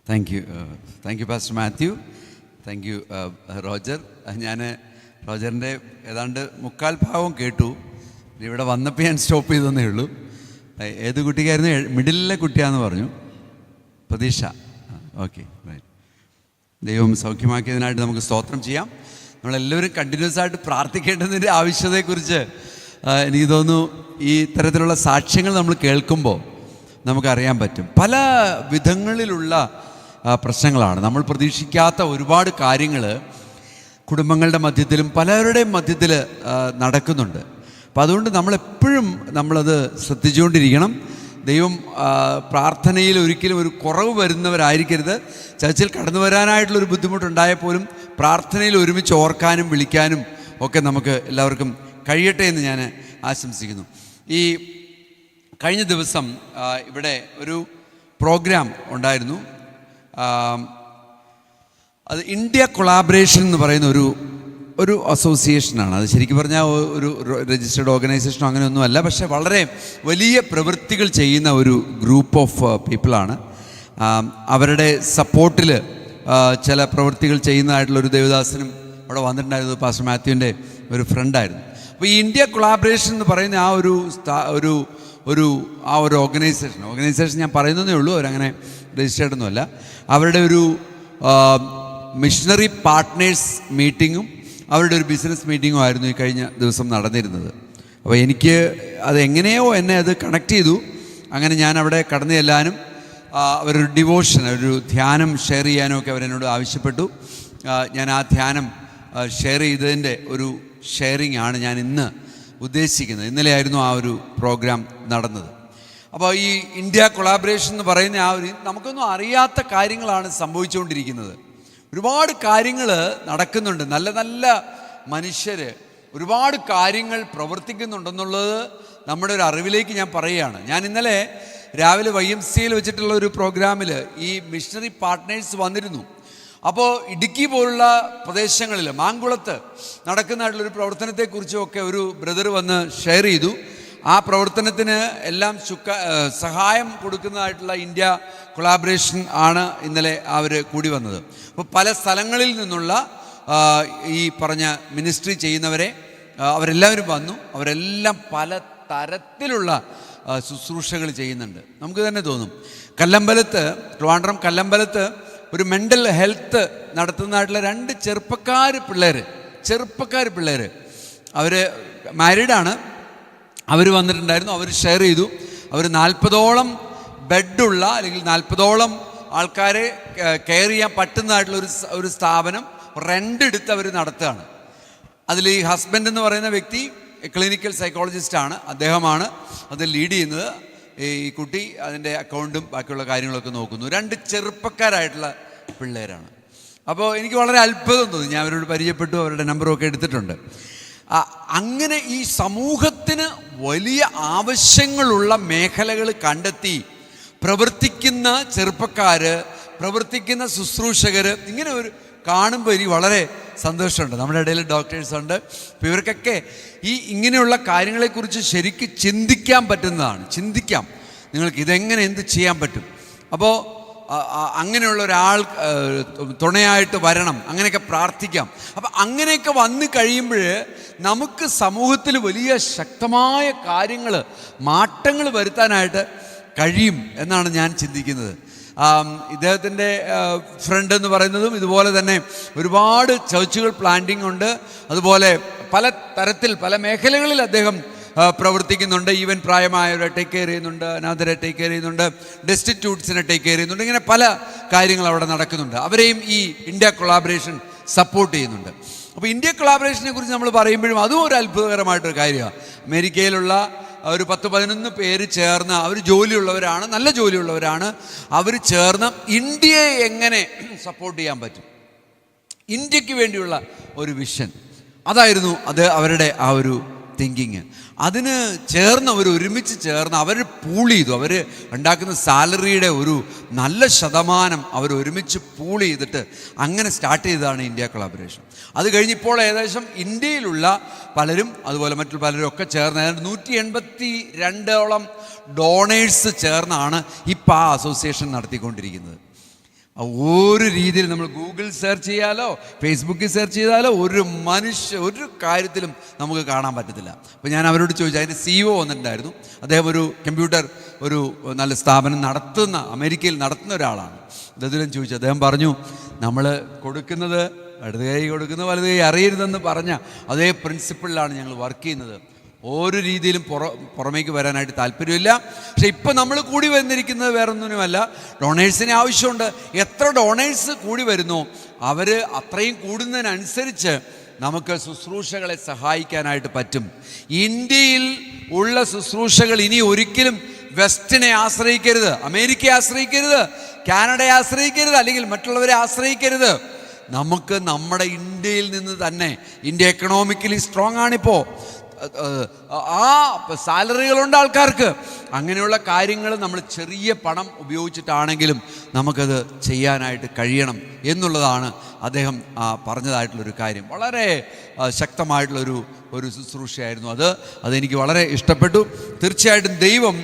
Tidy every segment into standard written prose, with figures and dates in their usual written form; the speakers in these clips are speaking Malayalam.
Thank you pastor Mathew. Thank you Roger. ഞാൻ റോജറിൻ്റെ ഏതാണ്ട് 3/4 കേട്ടു. ഇവിടെ വന്നപ്പോൾ ഞാൻ സ്റ്റോപ്പ് ചെയ്തതന്നേ ഉള്ളൂ. ഏത് കുട്ടിക്കായിരുന്നു? മിഡിലിലെ കുട്ടിയാന്ന് പറഞ്ഞു. പ്രതീക്ഷ. ഓക്കെ, ദൈവം സൗഖ്യമാക്കിയതിനായിട്ട് നമുക്ക് സ്തോത്രം ചെയ്യാം. നമ്മളെല്ലാവരും കണ്ടിന്യൂസ് ആയിട്ട് പ്രാർത്ഥിക്കേണ്ടതിൻ്റെ ആവശ്യതയെക്കുറിച്ച് എനിക്ക് തോന്നുന്നു ഈ തരത്തിലുള്ള സാക്ഷ്യങ്ങൾ നമ്മൾ കേൾക്കുമ്പോൾ നമുക്കറിയാൻ പറ്റും. പല വിധങ്ങളിലുള്ള പ്രശ്നങ്ങളാണ്. നമ്മൾ പ്രതീക്ഷിക്കാത്ത ഒരുപാട് കാര്യങ്ങൾ കുടുംബങ്ങളുടെ മധ്യത്തിലും പലരുടെയും മധ്യത്തിൽ നടക്കുന്നുണ്ട്. അപ്പം അതുകൊണ്ട് നമ്മളെപ്പോഴും നമ്മളത് ശ്രദ്ധിച്ചുകൊണ്ടിരിക്കണം. ദൈവം പ്രാർത്ഥനയിൽ ഒരിക്കലും ഒരു കുറവ് വരുന്നവരായിരിക്കരുത്. ചർച്ചിൽ കടന്നു വരാനായിട്ടുള്ളൊരു ബുദ്ധിമുട്ടുണ്ടായാൽ പോലും പ്രാർത്ഥനയിൽ ഒരുമിച്ച് ഓർക്കാനും വിളിക്കാനും ഒക്കെ നമുക്ക് എല്ലാവർക്കും കഴിയട്ടെ എന്ന് ഞാൻ ആശംസിക്കുന്നു. ഈ കഴിഞ്ഞ ദിവസം ഇവിടെ ഒരു പ്രോഗ്രാം ഉണ്ടായിരുന്നു. അത് ഇന്ത്യ കൊളാബറേഷൻ എന്ന് പറയുന്ന ഒരു അസോസിയേഷനാണ്. അത് ശരിക്കും പറഞ്ഞാൽ ഒരു രജിസ്റ്റേർഡ് ഓർഗനൈസേഷനോ അങ്ങനെയൊന്നുമല്ല. പക്ഷേ വളരെ വലിയ പ്രവൃത്തികൾ ചെയ്യുന്ന ഒരു ഗ്രൂപ്പ് ഓഫ് പീപ്പിളാണ്. അവരുടെ സപ്പോർട്ടിൽ ചില പ്രവൃത്തികൾ ചെയ്യുന്നതായിട്ടുള്ളൊരു ദേവദാസനും അവിടെ വന്നിട്ടുണ്ടായിരുന്നത് പാസ്റ്റർ മാത്യുവിൻ്റെ ഒരു ഫ്രണ്ടായിരുന്നു. അപ്പോൾ ഈ ഇന്ത്യ കൊളാബറേഷൻ എന്ന് പറയുന്ന ആ ഒരു ഓർഗനൈസേഷൻ ഞാൻ പറയുന്നതേ ഉള്ളൂ, അവരങ്ങനെ രജിസ്റ്റേർഡ് ഒന്നുമല്ല. അവരുടെ ഒരു മിഷണറി പാർട്ട്നേഴ്സ് മീറ്റിങ്ങും അവരുടെ ഒരു ബിസിനസ് മീറ്റിങ്ങും ആയിരുന്നു ഈ കഴിഞ്ഞ ദിവസം നടന്നിരുന്നത്. അപ്പോൾ എനിക്ക് അതെങ്ങനെയോ എന്നെ അത് കണക്ട് ചെയ്തു. അങ്ങനെ ഞാൻ അവിടെ കടന്നു ചെല്ലാനും അവരൊരു ഡിവോഷൻ, ഒരു ധ്യാനം ഷെയർ ചെയ്യാനും ഒക്കെ അവരെന്നോട് ആവശ്യപ്പെട്ടു. ഞാൻ ആ ധ്യാനം ഷെയർ ചെയ്തതിൻ്റെ ഒരു ഷെയറിംഗ് ആണ് ഞാൻ ഇന്ന് ഉദ്ദേശിക്കുന്നത്. ഇന്നലെയായിരുന്നു ആ ഒരു പ്രോഗ്രാം നടന്നത്. അപ്പോൾ ഈ ഇന്ത്യ കൊളാബറേഷൻ എന്ന് പറയുന്ന നമുക്കൊന്നും അറിയാത്ത കാര്യങ്ങളാണ് സംഭവിച്ചുകൊണ്ടിരിക്കുന്നത്. ഒരുപാട് കാര്യങ്ങൾ നടക്കുന്നുണ്ട്. നല്ല നല്ല മനുഷ്യർ ഒരുപാട് കാര്യങ്ങൾ പ്രവർത്തിക്കുന്നുണ്ടെന്നുള്ളത് നമ്മുടെ ഒരു അറിവിലേക്ക് ഞാൻ പറയുകയാണ്. ഞാൻ ഇന്നലെ രാവിലെ YMCAയിൽ വെച്ചിട്ടുള്ള ഒരു പ്രോഗ്രാമിൽ ഈ മിഷണറി പാർട്ട്നേഴ്സ് വന്നിരുന്നു. അപ്പോൾ ഇടുക്കി പോലുള്ള പ്രദേശങ്ങളിൽ മാങ്കുളത്ത് നടക്കുന്നതായിട്ടുള്ളൊരു പ്രവർത്തനത്തെക്കുറിച്ചുമൊക്കെ ഒരു ബ്രദർ വന്ന് ഷെയർ ചെയ്തു. ആ പ്രവർത്തനത്തിന് എല്ലാം സഹായം കൊടുക്കുന്നതായിട്ടുള്ള ഇന്ത്യ കൊളാബറേഷൻ ആണ് ഇന്നലെ അവർ കൂടി വന്നത്. അപ്പോൾ പല സ്ഥലങ്ങളിൽ നിന്നുള്ള ഈ പറഞ്ഞ മിനിസ്ട്രി ചെയ്യുന്നവരെ അവരെല്ലാവരും വന്നു. അവരെല്ലാം പല തരത്തിലുള്ള ശുശ്രൂഷകൾ ചെയ്യുന്നുണ്ട്. നമുക്ക് തന്നെ തോന്നും. ട്രിവാൻഡ്രം കല്ലമ്പലത്ത് ഒരു മെൻ്റൽ ഹെൽത്ത് നടത്തുന്നതായിട്ടുള്ള 2 ചെറുപ്പക്കാർ പിള്ളേർ അവർ മാരീഡാണ്. അവർ വന്നിട്ടുണ്ടായിരുന്നു. അവർ ഷെയർ ചെയ്തു. അവർ 40ഓളം ബെഡുള്ള അല്ലെങ്കിൽ 40ഓളം ആൾക്കാരെ കെയർ ചെയ്യാൻ പറ്റുന്നതായിട്ടുള്ള ഒരു സ്ഥാപനം റെൻ്റ് എടുത്ത് അവർ നടത്തുകയാണ്. അതിൽ ഈ ഹസ്ബൻഡ് എന്ന് പറയുന്ന വ്യക്തി ക്ലിനിക്കൽ സൈക്കോളജിസ്റ്റാണ്. അദ്ദേഹമാണ് അത് ലീഡ് ചെയ്യുന്നത്. ഈ കുട്ടി അതിൻ്റെ അക്കൗണ്ടും ബാക്കിയുള്ള കാര്യങ്ങളൊക്കെ നോക്കുന്നു. 2 ചെറുപ്പക്കാരായിട്ടുള്ള പിള്ളേരാണ്. അപ്പോൾ എനിക്ക് വളരെ അത്ഭുതം തോന്നി. ഞാൻ അവരോട് പരിചയപ്പെട്ടു, അവരുടെ നമ്പറൊക്കെ എടുത്തിട്ടുണ്ട്. അങ്ങനെ ഈ സമൂഹത്തിന് വലിയ ആവശ്യങ്ങളുള്ള മേഖലകൾ കണ്ടെത്തി പ്രവർത്തിക്കുന്ന ചെറുപ്പക്കാർ, പ്രവർത്തിക്കുന്ന ശുശ്രൂഷകർ, ഇങ്ങനെ ഒരു കാണുമ്പോൾ എനിക്ക് വളരെ സന്തോഷമുണ്ട്. നമ്മുടെ ഇടയിൽ ഡോക്ടേഴ്സുണ്ട്. അപ്പോൾ ഇവർക്കൊക്കെ ഇങ്ങനെയുള്ള കാര്യങ്ങളെക്കുറിച്ച് ശരിക്കും ചിന്തിക്കാൻ പറ്റുന്നതാണ്. ചിന്തിക്കാം നിങ്ങൾക്ക് ഇതെങ്ങനെ എന്ത് ചെയ്യാൻ പറ്റും. അപ്പോൾ അങ്ങനെയുള്ള ഒരാൾ തുണയായിട്ട് വരണം, അങ്ങനെയൊക്കെ പ്രാർത്ഥിക്കാം. അപ്പം അങ്ങനെയൊക്കെ വന്നു കഴിയുമ്പോൾ നമുക്ക് സമൂഹത്തിൽ വലിയ ശക്തമായ കാര്യങ്ങൾ, മാറ്റങ്ങൾ വരുത്താനായിട്ട് കഴിയും എന്നാണ് ഞാൻ ചിന്തിക്കുന്നത്. ഇദ്ദേഹത്തിൻ്റെ ഫ്രണ്ട് എന്ന് പറയുന്നതും ഇതുപോലെ തന്നെ ഒരുപാട് ചർച്ചുകൾ പ്ലാന്റിംഗ് ഉണ്ട്. അതുപോലെ പല തരത്തിൽ പല മേഖലകളിൽ അദ്ദേഹം പ്രവർത്തിക്കുന്നുണ്ട്. ഈവൻ പ്രായമായവരെ ടേക്ക് കെയർ ചെയ്യുന്നുണ്ട്, അനാഥരെ ടേക്ക് കെയർ ചെയ്യുന്നുണ്ട്, ഡെസ്റ്റിറ്റ്യൂട്ട്സിനെ ടേക്ക് കെയർ ചെയ്യുന്നുണ്ട്. ഇങ്ങനെ പല കാര്യങ്ങൾ അവിടെ നടക്കുന്നുണ്ട്. അവരെയും ഈ ഇന്ത്യ കൊളാബറേഷൻ സപ്പോർട്ട് ചെയ്യുന്നുണ്ട്. അപ്പോൾ ഇന്ത്യ കൊളാബറേഷനെ കുറിച്ച് നമ്മൾ പറയുമ്പോഴും അതും ഒരു അത്ഭുതകരമായിട്ടൊരു കാര്യമാണ്. അമേരിക്കയിലുള്ള ഒരു 10-11 പേര് ചേർന്ന്, അവർ ജോലിയുള്ളവരാണ്, നല്ല ജോലിയുള്ളവരാണ്. അവർ ചേർന്ന് ഇന്ത്യയെ എങ്ങനെ സപ്പോർട്ട് ചെയ്യാൻ പറ്റും, ഇന്ത്യക്ക് വേണ്ടിയുള്ള ഒരു വിഷൻ, അതായിരുന്നു അവരുടെ ആ ഒരു തിങ്കിങ്. അതിന് ചേർന്ന് ഒരുമിച്ച് ചേർന്ന് അവർ പൂൾ ചെയ്തു. അവർ ഉണ്ടാക്കുന്ന സാലറിയുടെ ഒരു നല്ല ശതമാനം അവർ ഒരുമിച്ച് പൂൾ ചെയ്തിട്ട് അങ്ങനെ സ്റ്റാർട്ട് ചെയ്തതാണ് ഇന്ത്യ കൊളാബറേഷൻ. അത് കഴിഞ്ഞിപ്പോൾ ഏകദേശം ഇന്ത്യയിലുള്ള പലരും അതുപോലെ മറ്റു പലരും ഒക്കെ ചേർന്ന് 182ഓളം ഡോണേഴ്സ് ചേർന്നാണ് ഇപ്പോൾ ആ അസോസിയേഷൻ നടത്തിക്കൊണ്ടിരിക്കുന്നത്. ഒരു രീതിയിൽ നമ്മൾ ഗൂഗിൾ സെർച്ച് ചെയ്യാലോ ഫേസ്ബുക്കിൽ സെർച്ച് ചെയ്താലോ ഒരു കാര്യത്തിലും നമുക്ക് കാണാൻ പറ്റത്തില്ല. അപ്പോൾ ഞാൻ അവരോട് ചോദിച്ചു, അതിൻ്റെ CEO വന്നിട്ടുണ്ടായിരുന്നു. അദ്ദേഹം ഒരു കമ്പ്യൂട്ടർ ഒരു നല്ല സ്ഥാപനം നടത്തുന്ന, അമേരിക്കയിൽ നടത്തുന്ന ഒരാളാണ്. അദ്ദേഹം ചോദിച്ചു, അദ്ദേഹം പറഞ്ഞു, നമ്മൾ കൊടുക്കുന്നത് ഇടത് കൈ കൊടുക്കുന്നത് വലത് കൈ അറിയരുതെന്ന് പറഞ്ഞ അതേ പ്രിൻസിപ്പിളിലാണ് ഞങ്ങൾ വർക്ക് ചെയ്യുന്നത്. ഒരു രീതിയിലും പുറമേക്ക് വരാനായിട്ട് താല്പര്യമില്ല. പക്ഷെ ഇപ്പം നമ്മൾ കൂടി വന്നിരിക്കുന്നത് വേറൊന്നിനുമല്ല, ഡൊണേഴ്സിന് ആവശ്യമുണ്ട്. എത്ര ഡൊണേഴ്സ് കൂടി വരുന്നോ അവർ അത്രയും കൂടുന്നതിനനുസരിച്ച് നമുക്ക് ശുശ്രൂഷകളെ സഹായിക്കാനായിട്ട് പറ്റും. ഇന്ത്യയിൽ ഉള്ള ശുശ്രൂഷകൾ ഇനി ഒരിക്കലും വെസ്റ്റിനെ ആശ്രയിക്കരുത്, അമേരിക്കയെ ആശ്രയിക്കരുത്, കാനഡയെ ആശ്രയിക്കരുത്, അല്ലെങ്കിൽ മറ്റുള്ളവരെ ആശ്രയിക്കരുത്. നമുക്ക് നമ്മുടെ ഇന്ത്യയിൽ നിന്ന് തന്നെ, ഇന്ത്യ എക്കണോമിക്കലി സ്ട്രോങ് ആണിപ്പോൾ, ആ സാലറികളുണ്ട് ആൾക്കാർക്ക്. അങ്ങനെയുള്ള കാര്യങ്ങൾ നമ്മൾ ചെറിയ പണം ഉപയോഗിച്ചിട്ടാണെങ്കിലും നമുക്കത് ചെയ്യാനായിട്ട് കഴിയണം എന്നുള്ളതാണ് അദ്ദേഹം പറഞ്ഞതായിട്ടുള്ളൊരു കാര്യം. വളരെ ശക്തമായിട്ടുള്ളൊരു ശുശ്രൂഷയായിരുന്നു അതെനിക്ക് വളരെ ഇഷ്ടപ്പെട്ടു. തീർച്ചയായിട്ടും ദൈവം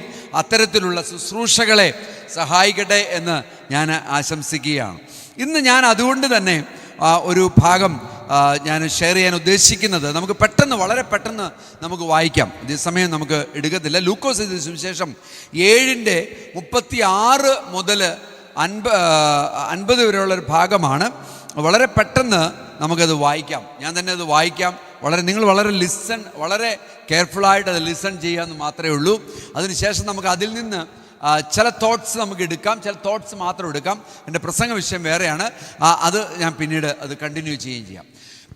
അത്തരത്തിലുള്ള ശുശ്രൂഷകളെ സഹായിക്കട്ടെ എന്ന് ഞാൻ ആശംസിക്കുകയാണ്. ഇന്ന് ഞാൻ അതുകൊണ്ട് തന്നെ ഒരു ഭാഗം ഞാൻ ഷെയർ ചെയ്യാൻ ഉദ്ദേശിക്കുന്നത്, നമുക്ക് പെട്ടെന്ന്, വളരെ പെട്ടെന്ന് നമുക്ക് വായിക്കാം. ഇതേ സമയം നമുക്ക് എടുക്കത്തില്ല. ലൂക്കോസ് സുവിശേഷം 7:36 മുതൽ 50 വരെയുള്ളൊരു ഭാഗമാണ്. വളരെ പെട്ടെന്ന് നമുക്കത് വായിക്കാം. ഞാൻ തന്നെ അത് വായിക്കാം. നിങ്ങൾ വളരെ കെയർഫുള്ളായിട്ട് അത് ലിസൺ ചെയ്യാമെന്ന് മാത്രമേ ഉള്ളൂ. അതിനുശേഷം നമുക്ക് അതിൽ നിന്ന് ചില തോട്ട്സ് നമുക്ക് എടുക്കാം, ചില തോട്ട്സ് മാത്രം എടുക്കാം. എൻ്റെ പ്രസംഗ വിഷയം വേറെയാണ്, അത് ഞാൻ പിന്നീട് അത് കണ്ടിന്യൂ ചെയ്യുകയും ചെയ്യാം.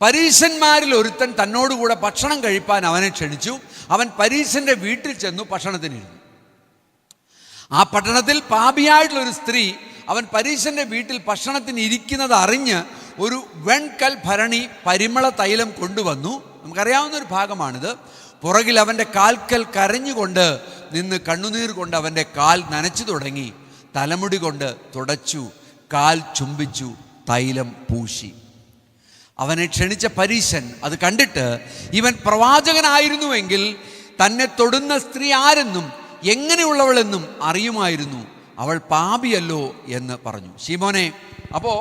പരീശന്മാരിൽ ഒരുത്തൻ തന്നോടുകൂടെ ഭക്ഷണം കഴിപ്പാൻ അവനെ ക്ഷണിച്ചു. അവൻ പരീശൻ്റെ വീട്ടിൽ ചെന്നു ഭക്ഷണത്തിനിരുന്നു. ആ പട്ടണത്തിൽ പാപിയായിട്ടുള്ളൊരു സ്ത്രീ അവൻ പരീശൻ്റെ വീട്ടിൽ ഭക്ഷണത്തിന് ഇരിക്കുന്നത് അറിഞ്ഞ് ഒരു വെൺകൽ ഭരണി പരിമള തൈലം കൊണ്ടുവന്നു. നമുക്കറിയാവുന്നൊരു ഭാഗമാണിത്. പുറകിൽ അവൻ്റെ കാൽക്കൽ കരഞ്ഞുകൊണ്ട് നിന്ന് കണ്ണുനീർ കൊണ്ട് അവൻ്റെ കാൽ നനച്ചു തുടങ്ങി. തലമുടി കൊണ്ട് തുടച്ചു, കാൽ ചുംബിച്ചു, തൈലം പൂശി. അവനെ ക്ഷണിച്ച പരീശൻ അത് കണ്ടിട്ട്, ഇവൻ പ്രവാചകനായിരുന്നുവെങ്കിൽ തന്നെ തൊടുന്ന സ്ത്രീ ആരെന്നും എങ്ങനെയുള്ളവളെന്നും അറിയുമായിരുന്നു, അവൾ പാപിയല്ലോ എന്ന് പറഞ്ഞു. ശിമോനെ, അപ്പോൾ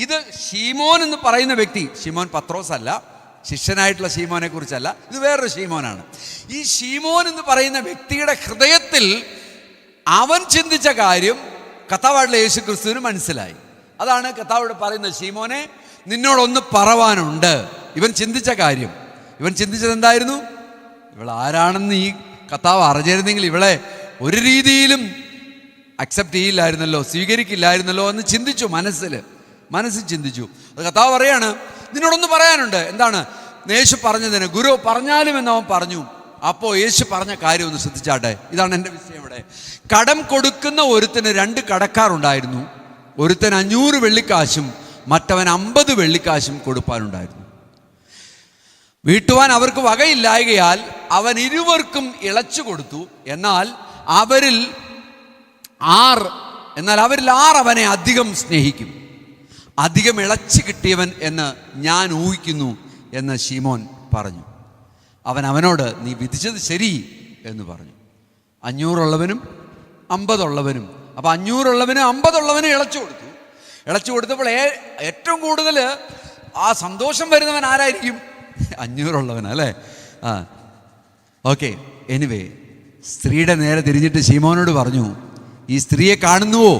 ഇത് ശിമോൻ എന്ന് പറയുന്ന വ്യക്തി, ശിമോൻ പത്രോസ് അല്ല, ശിഷ്യനായിട്ടുള്ള ശിമോനെ കുറിച്ചല്ല, ഇത് വേറൊരു ശിമോനാണ്. ഈ ശിമോൻ എന്ന് പറയുന്ന വ്യക്തിയുടെ ഹൃദയത്തിൽ അവൻ ചിന്തിച്ച കാര്യം കർത്താവായിട്ടുള്ള യേശു ക്രിസ്തുവിന് മനസ്സിലായി. അതാണ് കർത്താവോട് പറയുന്നത്, ശിമോനെ, നിന്നോടൊന്ന് പറവാനുണ്ട്. ഇവൻ ചിന്തിച്ച കാര്യം, ഇവൻ ചിന്തിച്ചത് എന്തായിരുന്നു? ഇവൾ ആരാണെന്ന് ഈ കർത്താവ് അറിഞ്ഞിരുന്നെങ്കിൽ ഇവളെ ഒരു രീതിയിലും അക്സെപ്റ്റ് ചെയ്യില്ലായിരുന്നല്ലോ, സ്വീകരിക്കില്ലായിരുന്നല്ലോ എന്ന് ചിന്തിച്ചു. മനസ്സിൽ ചിന്തിച്ചു. അത് കർത്താവ് പറയാണ്, നിന്നോടൊന്ന് പറയാനുണ്ട്. എന്താണ്? യേശു പറഞ്ഞതിന് ഗുരു പറഞ്ഞാലും എന്നവൻ പറഞ്ഞു. അപ്പോൾ യേശു പറഞ്ഞ കാര്യം ഒന്ന് ശ്രദ്ധിച്ചാട്ടെ. ഇതാണ് എൻ്റെ വിഷയം ഇവിടെ. കടം കൊടുക്കുന്ന ഒരുത്തിന് 2 കടക്കാരുണ്ടായിരുന്നു. ഒരുത്തൻ 500 വെള്ളിക്കാശും മറ്റവൻ 50 വെള്ളിക്കാശും കൊടുപ്പാനുണ്ടായിരുന്നു. വീട്ടുവാൻ അവർക്ക് വകയില്ലായകയാൽ അവൻ ഇരുവർക്കും ഇളച്ചു കൊടുത്തു. എന്നാൽ അവരിൽ 6 അവനെ അധികം സ്നേഹിക്കും. അധികം ഇളച്ചു കിട്ടിയവൻ എന്ന് ഞാൻ ഊഹിക്കുന്നു എന്ന് ശിമോൻ പറഞ്ഞു. അവനോട്, നീ വിധിച്ചത് ശരി എന്ന് പറഞ്ഞു. 500 ഉള്ളവനും 50 ഉള്ളവനും. അപ്പോൾ 500 ഉള്ളവനും 50 ഉള്ളവനും ഇളച്ചു കൊടുത്തപ്പോൾ ഏറ്റവും കൂടുതൽ ആ സന്തോഷം വരുന്നവൻ ആരായിരിക്കും? 500 ഉള്ളവൻ, അല്ലേ? ഓക്കെ. എനിവേ, സ്ത്രീയുടെ നേരെ തിരിഞ്ഞിട്ട് ശിമോനോട് പറഞ്ഞു, ഈ സ്ത്രീയെ കാണുന്നുവോ?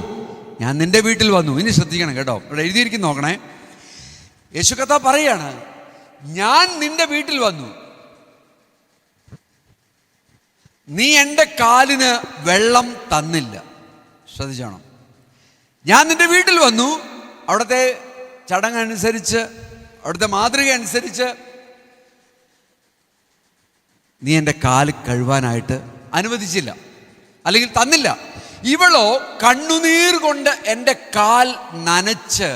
ഞാൻ നിന്റെ വീട്ടിൽ വന്നു. ഇനി ശ്രദ്ധിക്കണം കേട്ടോ, ഇവിടെ എഴുതിയിരിക്കും, നോക്കണേ. യേശു കർത്താവ് പറയാണ്, ഞാൻ നിന്റെ വീട്ടിൽ വന്നു, നീ എൻ്റെ കാലിന് വെള്ളം തന്നില്ല. ശ്രദ്ധിച്ചോണം. ഞാൻ നിന്റെ വീട്ടിൽ വന്നു, അവിടുത്തെ ചടങ്ങനുസരിച്ച്, അവിടുത്തെ മാതൃക അനുസരിച്ച് നീ എൻ്റെ കാല് കഴുകാനായിട്ട് അനുവദിച്ചില്ല, അല്ലെങ്കിൽ തന്നില്ല. ഇവളോ കണ്ണുനീർ കൊണ്ട് എൻ്റെ കാൽ നനച്ച്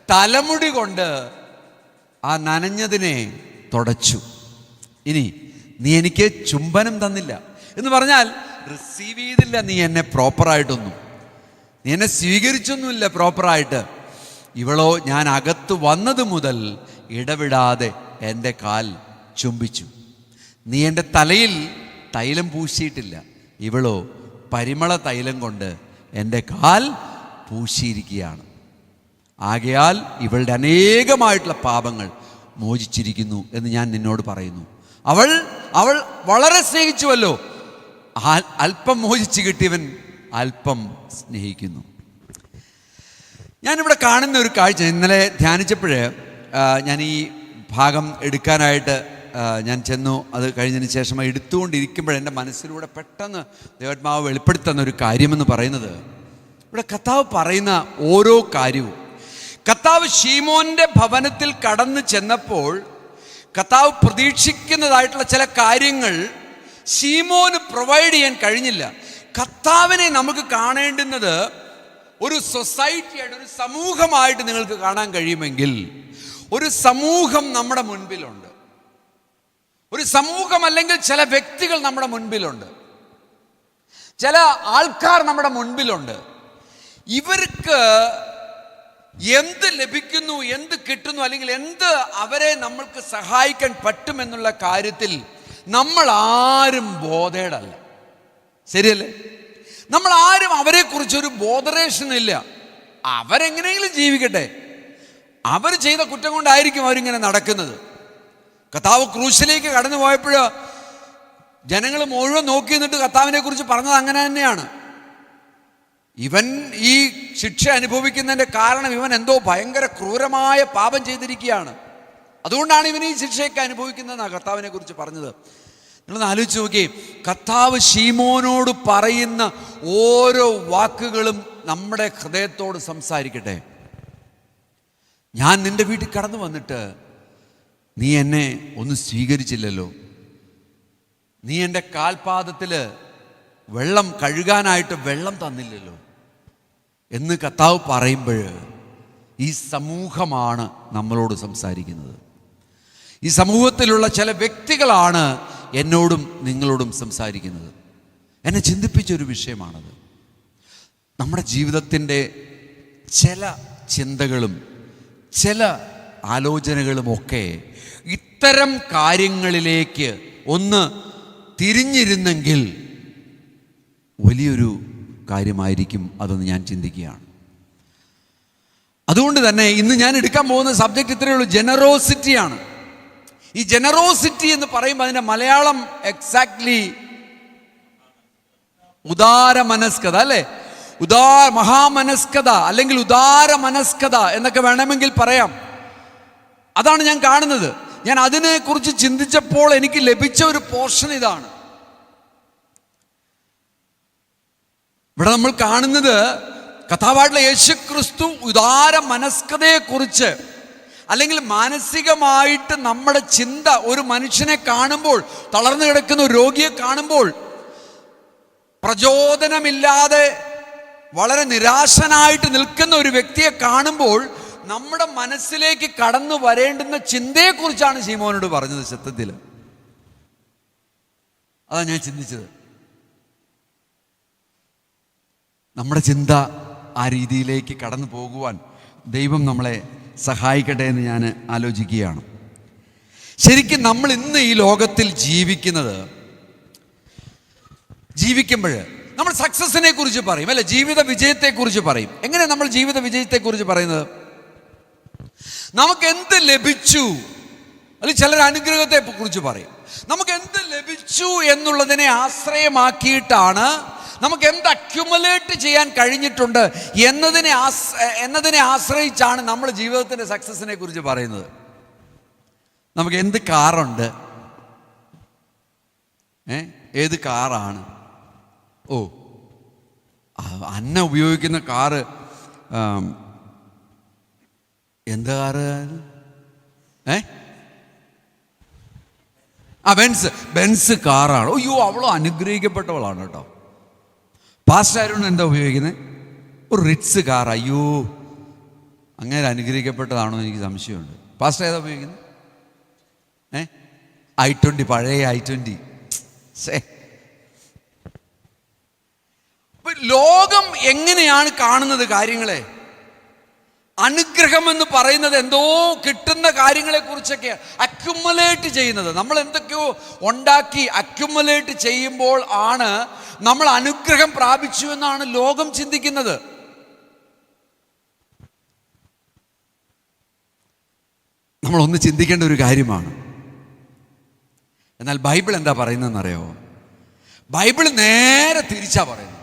തലമുടി കൊണ്ട് ആ നനഞ്ഞതിനെ തുടച്ചു. ഇനി നീ എനിക്ക് ചുംബനം തന്നില്ല എന്ന് പറഞ്ഞാൽ റിസീവ് ചെയ്തില്ല നീ എന്നെ പ്രോപ്പറായിട്ടൊന്നും, നീ എന്നെ സ്വീകരിച്ചൊന്നുമില്ല പ്രോപ്പറായിട്ട്. ഇവളോ ഞാൻ അകത്ത് വന്നത് മുതൽ ഇടവിടാതെ എൻ്റെ കാൽ ചുംബിച്ചു. നീ എൻ്റെ തലയിൽ തൈലം പൂശിയിട്ടില്ല, ഇവളോ പരിമള തൈലം കൊണ്ട് എൻ്റെ കാൽ പൂശിയിരിക്കുകയാണ്. ആകയാൽ ഇവളുടെ അനേകമായിട്ടുള്ള പാപങ്ങൾ മോചിച്ചിരിക്കുന്നു എന്ന് ഞാൻ നിന്നോട് പറയുന്നു. അവൾ വളരെ സ്നേഹിച്ചുവല്ലോ, അല്പം മോചിച്ച് കിട്ടിയവൻ അല്പം സ്നേഹിക്കുന്നു. ഞാനിവിടെ കാണുന്ന ഒരു കാഴ്ച, ഇന്നലെ ധ്യാനിച്ചപ്പോൾ ഞാൻ ഈ ഭാഗം എടുക്കാനായിട്ട് ഞാൻ ചെന്നു. അത് കഴിഞ്ഞതിന് ശേഷം എടുത്തുകൊണ്ടിരിക്കുമ്പോൾ എൻ്റെ മനസ്സിലൂടെ പെട്ടെന്ന് ദൈവാത്മാവ് വെളിപ്പെടുത്തുന്ന ഒരു കാര്യമെന്ന് പറയുന്നത്, ഇവിടെ കർത്താവ് പറയുന്ന ഓരോ കാര്യവും, കർത്താവ് ശീമോൻ്റെ ഭവനത്തിൽ കടന്നു ചെന്നപ്പോൾ കർത്താവ് പ്രതീക്ഷിക്കുന്നതായിട്ടുള്ള ചില കാര്യങ്ങൾ ശീമോന് പ്രൊവൈഡ് ചെയ്യാൻ കഴിഞ്ഞില്ല. കർത്താവിനെ നമുക്ക് കാണേണ്ടുന്നത് ഒരു സൊസൈറ്റിയായിട്ട്, ഒരു സമൂഹമായിട്ട് നിങ്ങൾക്ക് കാണാൻ കഴിയുമെങ്കിൽ, ഒരു സമൂഹം നമ്മുടെ മുൻപിലുണ്ട്. ഒരു സമൂഹം അല്ലെങ്കിൽ ചില വ്യക്തികൾ നമ്മുടെ മുൻപിലുണ്ട്, ചില ആൾക്കാർ നമ്മുടെ മുൻപിലുണ്ട്. ഇവർക്ക് എന്ത് ലഭിക്കുന്നു, എന്ത് കിട്ടുന്നു, അല്ലെങ്കിൽ എന്ത് അവരെ നമ്മൾക്ക് സഹായിക്കാൻ പറ്റുമെന്നുള്ള കാര്യത്തിൽ നമ്മൾ ആരും ബോധേഡല്ല. ശരിയല്ലേ? നമ്മൾ ആരും അവരെക്കുറിച്ചൊരു ബോധറേഷൻ ഇല്ല. അവരെങ്ങനെയെങ്കിലും ജീവിക്കട്ടെ, അവർ ചെയ്ത കുറ്റം കൊണ്ടായിരിക്കും അവരിങ്ങനെ നടക്കുന്നത്. കർത്താവ് ക്രൂശിലേക്ക് കടന്നു പോയപ്പോൾ ജനങ്ങൾ മുഴുവൻ നോക്കി നിന്നിട്ട് കർത്താവിനെ കുറിച്ച് പറഞ്ഞത് അങ്ങനെ തന്നെയാണ്. ഇവൻ ഈ ശിക്ഷ അനുഭവിക്കുന്നതിൻ്റെ കാരണം ഇവൻ എന്തോ ഭയങ്കര ക്രൂരമായ പാപം ചെയ്തിരിക്കുകയാണ്, അതുകൊണ്ടാണ് ഇവൻ ഈ ശിക്ഷയൊക്കെ അനുഭവിക്കുന്നതെന്നാണ് കർത്താവിനെ കുറിച്ച് പറഞ്ഞത്. നിങ്ങളൊന്ന് ആലോചിച്ച് നോക്കി, കർത്താവ് ശീമോനോട് പറയുന്ന ഓരോ വാക്കുകളും നമ്മുടെ ഹൃദയത്തോട് സംസാരിക്കട്ടെ. ഞാൻ നിന്റെ വീട്ടിൽ കടന്നു വന്നിട്ട് നീ എന്നെ ഒന്നും സ്വീകരിച്ചില്ലല്ലോ, നീ എൻ്റെ കാൽപാദത്തിൽ വെള്ളം കഴുകാനായിട്ട് വെള്ളം തന്നില്ലല്ലോ എന്ന് കർത്താവ് പറയുമ്പോൾ ഈ സമൂഹമാണ് നമ്മളോട് സംസാരിക്കുന്നത്. ഈ സമൂഹത്തിലുള്ള ചില വ്യക്തികളാണ് എന്നോടും നിങ്ങളോടും സംസാരിക്കുന്നത്. എന്നെ ചിന്തിപ്പിച്ചൊരു വിഷയമാണത്. നമ്മുടെ ജീവിതത്തിൻ്റെ ചില ചിന്തകളും ചില ആലോചനകളുമൊക്കെ ഇത്തരം കാര്യങ്ങളിലേക്ക് ഒന്ന് തിരിഞ്ഞിരുന്നെങ്കിൽ വലിയൊരു കാര്യമായിരിക്കും അതെന്ന് ഞാൻ ചിന്തിക്കുകയാണ്. അതുകൊണ്ട് തന്നെ ഇന്ന് ഞാൻ എടുക്കാൻ പോകുന്ന സബ്ജക്റ്റ് ഇത്രയേ ഉള്ളൂ, ജനറോസിറ്റിയാണ്. ഈ ജനറോസിറ്റി എന്ന് പറയുമ്പോൾ അതിൻ്റെ മലയാളം എക്സാക്ട്ലി ഉദാരമനസ്കത അല്ലേ, മഹാമനസ്കത അല്ലെങ്കിൽ ഉദാരമനസ്കത എന്നൊക്കെ വേണമെങ്കിൽ പറയാം. അതാണ് ഞാൻ കാണുന്നത്. ഞാൻ അതിനെക്കുറിച്ച് ചിന്തിച്ചപ്പോൾ എനിക്ക് ലഭിച്ച ഒരു പോർഷൻ ഇതാണ്. ഇവിടെ നമ്മൾ കാണുന്നത് കർത്താവായിട്ടുള്ള യേശുക്രിസ്തു ഉദാര മനസ്കതയെക്കുറിച്ച്, അല്ലെങ്കിൽ മാനസികമായിട്ട് നമ്മുടെ ചിന്ത ഒരു മനുഷ്യനെ കാണുമ്പോൾ, തളർന്നു കിടക്കുന്ന ഒരു രോഗിയെ കാണുമ്പോൾ, പ്രചോദനമില്ലാതെ വളരെ നിരാശനായിട്ട് നിൽക്കുന്ന ഒരു വ്യക്തിയെ കാണുമ്പോൾ നമ്മുടെ മനസ്സിലേക്ക് കടന്നു വരേണ്ടുന്ന ചിന്തയെക്കുറിച്ചാണ് ശീമോനോട് പറഞ്ഞത്. സത്യത്തിൽ അതാണ് ഞാൻ ചിന്തിച്ചത്. നമ്മുടെ ചിന്ത ആ രീതിയിലേക്ക് കടന്നു പോകുവാൻ ദൈവം നമ്മളെ സഹായിക്കട്ടെ എന്ന് ഞാൻ ആലോചിക്കുകയാണ്. ശരിക്കും നമ്മൾ ഇന്ന് ഈ ലോകത്തിൽ ജീവിക്കുമ്പോൾ നമ്മൾ സക്സസിനെ കുറിച്ച് പറയും അല്ലെ, ജീവിത വിജയത്തെക്കുറിച്ച് പറയും. എങ്ങനെ നമ്മൾ ജീവിത വിജയത്തെക്കുറിച്ച് പറയുന്നത്? നമുക്ക് എന്ത് ലഭിച്ചു, അല്ലെങ്കിൽ ചിലർ അനുഗ്രഹത്തെ കുറിച്ച് പറയും. നമുക്ക് എന്ത് ലഭിച്ചു എന്നുള്ളതിനെ ആശ്രയമാക്കിയിട്ടാണ്, നമുക്ക് എന്ത് അക്യുമുലേറ്റ് ചെയ്യാൻ കഴിഞ്ഞിട്ടുണ്ട് എന്നതിനെ ആശ്രയിച്ചാണ് നമ്മൾ ജീവിതത്തിൻ്റെ സക്സസിനെ കുറിച്ച് പറയുന്നത്. നമുക്ക് എന്ത് കാറുണ്ട്, ഏത് കാറാണ്, അന്ന ഉപയോഗിക്കുന്ന കാറ് എന്ത് കാറ്, ബെൻസ് കാറാണ്. അയ്യോ, അവളോ അനുഗ്രഹിക്കപ്പെട്ടവളാണ് കേട്ടോ. പാസ്റ്റർ ആരോട് എന്താ ഉപയോഗിക്കുന്നത്? ഒരു റിറ്റ്സ് കാർ. അയ്യോ, അങ്ങനെ അനുഗ്രഹിക്കപ്പെട്ടതാണോ എന്ന് എനിക്ക് സംശയമുണ്ട്. പാസ്റ്റർ ഏതാ ഉപയോഗിക്കുന്നത്? i20, പഴയ i20. ലോകം എങ്ങനെയാണ് കാണുന്നത് കാര്യങ്ങളെ? അനുഗ്രഹം എന്ന് പറയുന്നത് എന്തോ കിട്ടുന്ന കാര്യങ്ങളെ കുറിച്ചൊക്കെ അക്യുമുലേറ്റ് ചെയ്യുന്നത്. നമ്മൾ എന്തൊക്കെയോ ഉണ്ടാക്കി അക്യുമുലേറ്റ് ചെയ്യുമ്പോൾ ആണ് നമ്മൾ അനുഗ്രഹം പ്രാപിച്ചു എന്നാണ് ലോകം ചിന്തിക്കുന്നത്. നമ്മളൊന്ന് ചിന്തിക്കേണ്ട ഒരു കാര്യമാണ്. എന്നാൽ ബൈബിൾ എന്താ പറയുന്നതെന്നറിയോ? ബൈബിൾ നേരെ തിരിച്ചാ പറയുന്നത്.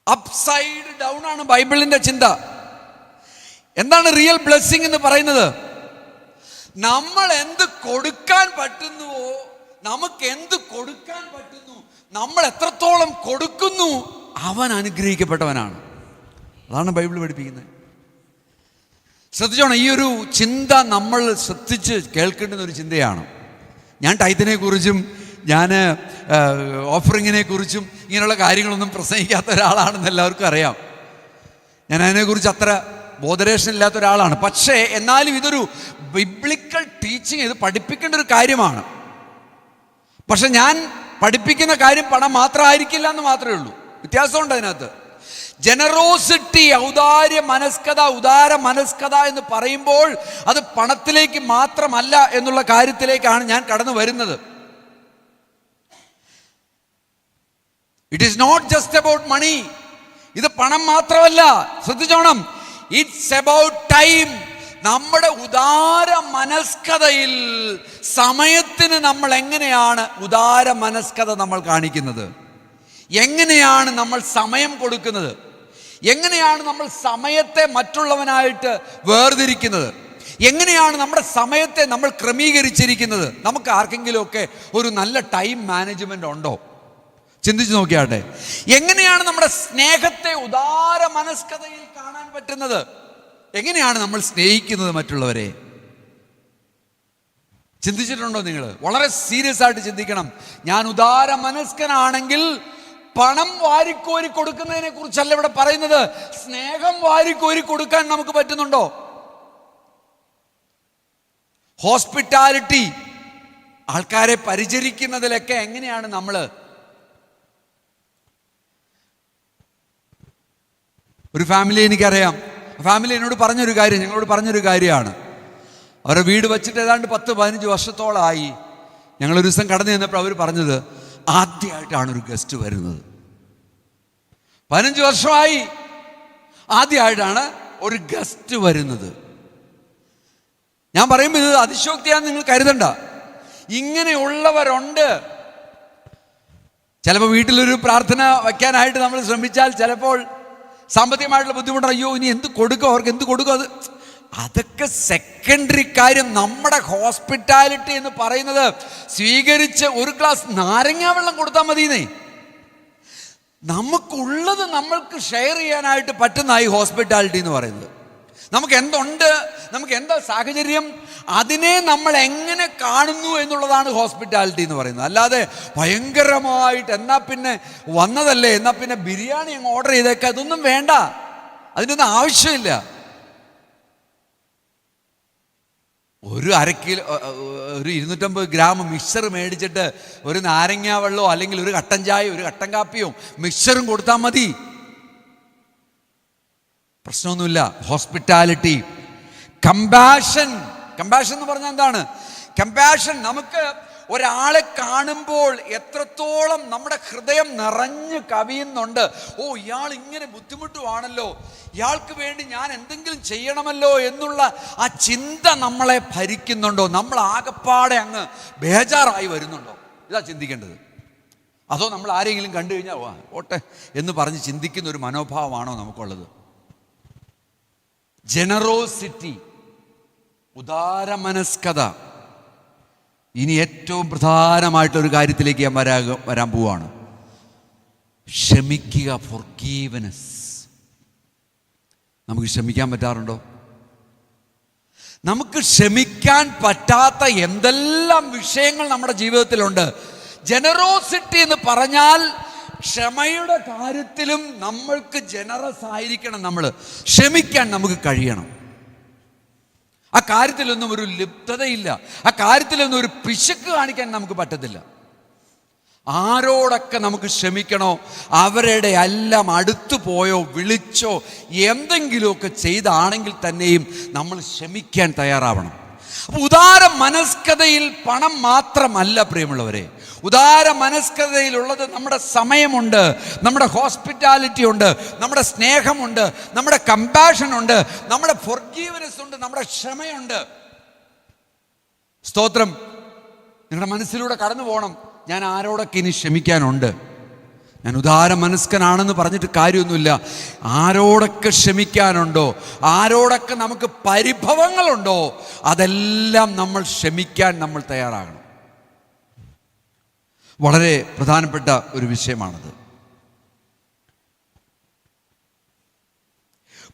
അപ്സൈഡ് ഡൗൺ ആണ് ബൈബിളിന്റെ ചിന്ത. എന്താണ് റിയൽ ബ്ലെസ്സിങ് എന്ന് പറയുന്നത്? നമ്മൾ എന്ത് കൊടുക്കാൻ പറ്റുന്നുവോ, നമുക്ക് എന്ത് കൊടുക്കാൻ പറ്റുന്നു, നമ്മൾ എത്രത്തോളം കൊടുക്കുന്നു, അവൻ അനുഗ്രഹിക്കപ്പെട്ടവനാണ്. അതാണ് ബൈബിൾ പഠിപ്പിക്കുന്നത്. ശ്രദ്ധിച്ചോണം, ഈ ഒരു ചിന്ത നമ്മൾ ശ്രദ്ധിച്ച് കേൾക്കേണ്ടുന്ന ഒരു ചിന്തയാണ്. ഞാൻ ടൈത്തിനെ കുറിച്ചും ഞാൻ ഓഫറിങ്ങിനെ കുറിച്ചും ഇങ്ങനെയുള്ള കാര്യങ്ങളൊന്നും പ്രസംഗിക്കാത്ത ഒരാളാണെന്ന് എല്ലാവർക്കും അറിയാം. ഞാൻ അതിനെക്കുറിച്ച് അത്ര ബോധരേഷൻ ഇല്ലാത്ത ഒരാളാണ്. പക്ഷേ എന്നാലും ഇതൊരു ബിബ്ലിക്കൽ ടീച്ചിങ്, ഇത് പഠിപ്പിക്കേണ്ട ഒരു കാര്യമാണ്. പക്ഷെ ഞാൻ പഠിപ്പിക്കുന്ന കാര്യം പണം മാത്രമായിരിക്കില്ല എന്ന് മാത്രമേ ഉള്ളൂ. വ്യത്യാസമുണ്ട് അതിനകത്ത്. ജനറോസിറ്റി, ഔദാര്യ മനസ്കത, ഉദാര മനസ്കത എന്ന് പറയുമ്പോൾ അത് പണത്തിലേക്ക് മാത്രമല്ല എന്നുള്ള കാര്യത്തിലേക്കാണ് ഞാൻ കടന്നു വരുന്നത്. It is not just about money. ഇത് പണം മാത്രമല്ല, ശ്രദ്ധിച്ചോണം. It's about time. നമ്മുടെ ഉദാര മനസ്കതയിൽ സമയത്തിന് നമ്മൾ എങ്ങനെയാണ് ഉദാര മനസ്കത നമ്മൾ കാണിക്കുന്നത്? എങ്ങനെയാണ് നമ്മൾ സമയം കൊടുക്കുന്നത്? എങ്ങനെയാണ് നമ്മൾ സമയത്തെ മറ്റുള്ളവനായിട്ട് വേർതിരിക്കുന്നത്? എങ്ങനെയാണ് നമ്മുടെ സമയത്തെ നമ്മൾ ക്രമീകരിച്ചിരിക്കുന്നത്? നമുക്ക് ആർക്കെങ്കിലുമൊക്കെ ഒരു നല്ല ടൈം മാനേജ്മെന്റ് ഉണ്ടോ? ചിന്തിച്ചു നോക്കിയാട്ടെ. എങ്ങനെയാണ് നമ്മുടെ സ്നേഹത്തെ ഉദാര മനസ്കതയിൽ കാണാൻ പറ്റുന്നത്? എങ്ങനെയാണ് നമ്മൾ സ്നേഹിക്കുന്നത് മറ്റുള്ളവരെ? ചിന്തിച്ചിട്ടുണ്ടോ നിങ്ങൾ? വളരെ സീരിയസ് ആയിട്ട് ചിന്തിക്കണം. ഞാൻ ഉദാര മനസ്കനാണെങ്കിൽ പണം വാരിക്കോരി കൊടുക്കുന്നതിനെ കുറിച്ചല്ല ഇവിടെ പറയുന്നത്. സ്നേഹം വാരിക്കോരി കൊടുക്കാൻ നമുക്ക് പറ്റുന്നുണ്ടോ? ഹോസ്പിറ്റാലിറ്റി, ആൾക്കാരെ പരിചരിക്കുന്നതിലൊക്കെ എങ്ങനെയാണ് നമ്മൾ? ഒരു ഫാമിലി എനിക്കറിയാം. ഫാമിലി എന്നോട് പറഞ്ഞൊരു കാര്യം, ഞങ്ങളോട് പറഞ്ഞൊരു കാര്യമാണ്. അവരുടെ വീട് വെച്ചിട്ട് ഏതാണ്ട് 10-15 വർഷത്തോളമായി. ഞങ്ങളൊരു ദിവസം കടന്നു ചെന്നപ്പോൾ അവർ പറഞ്ഞത്, ആദ്യമായിട്ടാണ് ഒരു ഗസ്റ്റ് വരുന്നത്. 15 വർഷമായി ആദ്യമായിട്ടാണ് ഒരു ഗസ്റ്റ് വരുന്നത്. ഞാൻ പറയുമ്പോൾ ഇത് അതിശോക്തിയാന്ന് നിങ്ങൾ കരുതണ്ട. ഇങ്ങനെയുള്ളവരുണ്ട്. ചിലപ്പോൾ വീട്ടിലൊരു പ്രാർത്ഥന വയ്ക്കാനായിട്ട് നമ്മൾ ശ്രമിച്ചാൽ ചിലപ്പോൾ സാമ്പത്തികമായിട്ടുള്ള ബുദ്ധിമുട്ട്, അയ്യോ ഇനി എന്ത് കൊടുക്കും, അവർക്ക് എന്ത് കൊടുക്കും, അതൊക്കെ സെക്കൻഡറി കാര്യം. നമ്മുടെ ഹോസ്പിറ്റാലിറ്റി എന്ന് പറയുന്നത് സ്വീകരിച്ച് ഒരു ഗ്ലാസ് നാരങ്ങാ വെള്ളം കൊടുത്താൽ മതിയെന്നേ. നമുക്കുള്ളത് നമ്മൾക്ക് ഷെയർ ചെയ്യാനായിട്ട് പറ്റുന്ന ഈ ഹോസ്പിറ്റാലിറ്റി എന്ന് പറയുന്നത്. നമുക്ക് എന്തുണ്ട്, നമുക്ക് എന്താ സാഹചര്യം, അതിനെ നമ്മൾ എങ്ങനെ കാണുന്നു എന്നുള്ളതാണ് ഹോസ്പിറ്റാലിറ്റി എന്ന് പറയുന്നത്. അല്ലാതെ ഭയങ്കരമായിട്ട് എന്നാ പിന്നെ വന്നതല്ലേ, എന്നാ പിന്നെ ബിരിയാണി അങ്ങ് ഓർഡർ ചെയ്തേക്കാം, അതൊന്നും വേണ്ട. അതിനൊന്നും ആവശ്യമില്ല. ഒരു 1/2 കിലോ, ഒരു 250 ഗ്രാം മിക്സർ മേടിച്ചിട്ട് ഒരു നാരങ്ങാ വെള്ളമോ അല്ലെങ്കിൽ ഒരു കട്ടൻ ചായയോ ഒരു കട്ടൻ കാപ്പിയോ മിക്സറും കൊടുത്താൽ മതി, പ്രശ്നമൊന്നുമില്ല. Hospitality, compassion. കമ്പാഷൻ എന്ന് പറഞ്ഞാൽ എന്താണ്? കമ്പാഷൻ, നമുക്ക് ഒരാളെ കാണുമ്പോൾ എത്രത്തോളം നമ്മുടെ ഹൃദയം നിറഞ്ഞ് കവിയുന്നുണ്ട്. ഓ, ഇയാൾ ഇങ്ങനെ ബുദ്ധിമുട്ടുവാണല്ലോ, ഇയാൾക്ക് വേണ്ടി ഞാൻ എന്തെങ്കിലും ചെയ്യണമല്ലോ എന്നുള്ള ആ ചിന്ത നമ്മളെ ഭരിക്കുന്നുണ്ടോ? നമ്മൾ ആകപ്പാടെ അങ്ങ് ബേജാറായി വരുന്നുണ്ടോ? ഇതാ ചിന്തിക്കേണ്ടത്. അതോ നമ്മൾ ആരെങ്കിലും കണ്ടു കഴിഞ്ഞാൽ ഓട്ടെ എന്ന് പറഞ്ഞ് ചിന്തിക്കുന്ന ഒരു മനോഭാവമാണോ നമുക്കുള്ളത്? ജനറോസിറ്റി, ഉദാരമനസ്കത. ഇനി ഏറ്റവും പ്രധാനമായിട്ടൊരു കാര്യത്തിലേക്ക് ഞാൻ വരാൻ പോവാണ്. ക്ഷമിക്കുക, ഫോർഗീവ്നെസ്. നമുക്ക് ക്ഷമിക്കാൻ പറ്റാറുണ്ടോ? നമുക്ക് ക്ഷമിക്കാൻ പറ്റാത്ത എന്തെല്ലാം വിഷയങ്ങൾ നമ്മുടെ ജീവിതത്തിലുണ്ട്. ജനറോസിറ്റി എന്ന് പറഞ്ഞാൽ ക്ഷമയുടെ കാര്യത്തിലും നമ്മൾക്ക് ജനറസ് ആയിരിക്കണം. നമ്മൾ ക്ഷമിക്കാൻ നമുക്ക് കഴിയണം. ആ കാര്യത്തിലൊന്നും ഒരു ലിപ്തതയില്ല, ആ കാര്യത്തിലൊന്നും ഒരു പിശുക്ക് കാണിക്കാൻ നമുക്ക് പറ്റത്തില്ല. ആരോടൊക്കെ നമുക്ക് ക്ഷമിക്കണോ അവരുടെ എല്ലാം അടുത്തു പോയോ വിളിച്ചോ എന്തെങ്കിലുമൊക്കെ ചെയ്താണെങ്കിൽ തന്നെയും നമ്മൾ ക്ഷമിക്കാൻ തയ്യാറാവണം. അപ്പോൾ ഉദാര മനസ്കതയിൽ പണം മാത്രമല്ല പ്രിയമുള്ളവരെ. ഉദാര മനസ്കതയിലുള്ളത് നമ്മുടെ സമയമുണ്ട്, നമ്മുടെ ഹോസ്പിറ്റാലിറ്റി ഉണ്ട്, നമ്മുടെ സ്നേഹമുണ്ട്, നമ്മുടെ കമ്പാഷൻ ഉണ്ട്, നമ്മുടെ ഫോർഗീവ്നെസ് ഉണ്ട്, നമ്മുടെ ക്ഷമയുണ്ട്. സ്തോത്രം. നിങ്ങളുടെ മനസ്സിലൂടെ കടന്നു പോകണം, ഞാൻ ആരോടൊക്കെ ഇനി ക്ഷമിക്കാനുണ്ട്. ഞാൻ ഉദാര മനസ്കനാണെന്ന് പറഞ്ഞിട്ട് കാര്യമൊന്നുമില്ല. ആരോടൊക്കെ ക്ഷമിക്കാനുണ്ടോ, ആരോടൊക്കെ നമുക്ക് പരിഭവങ്ങളുണ്ടോ, അതെല്ലാം നമ്മൾ ക്ഷമിക്കാൻ നമ്മൾ തയ്യാറാകണം. വളരെ പ്രധാനപ്പെട്ട ഒരു വിഷയമാണത്.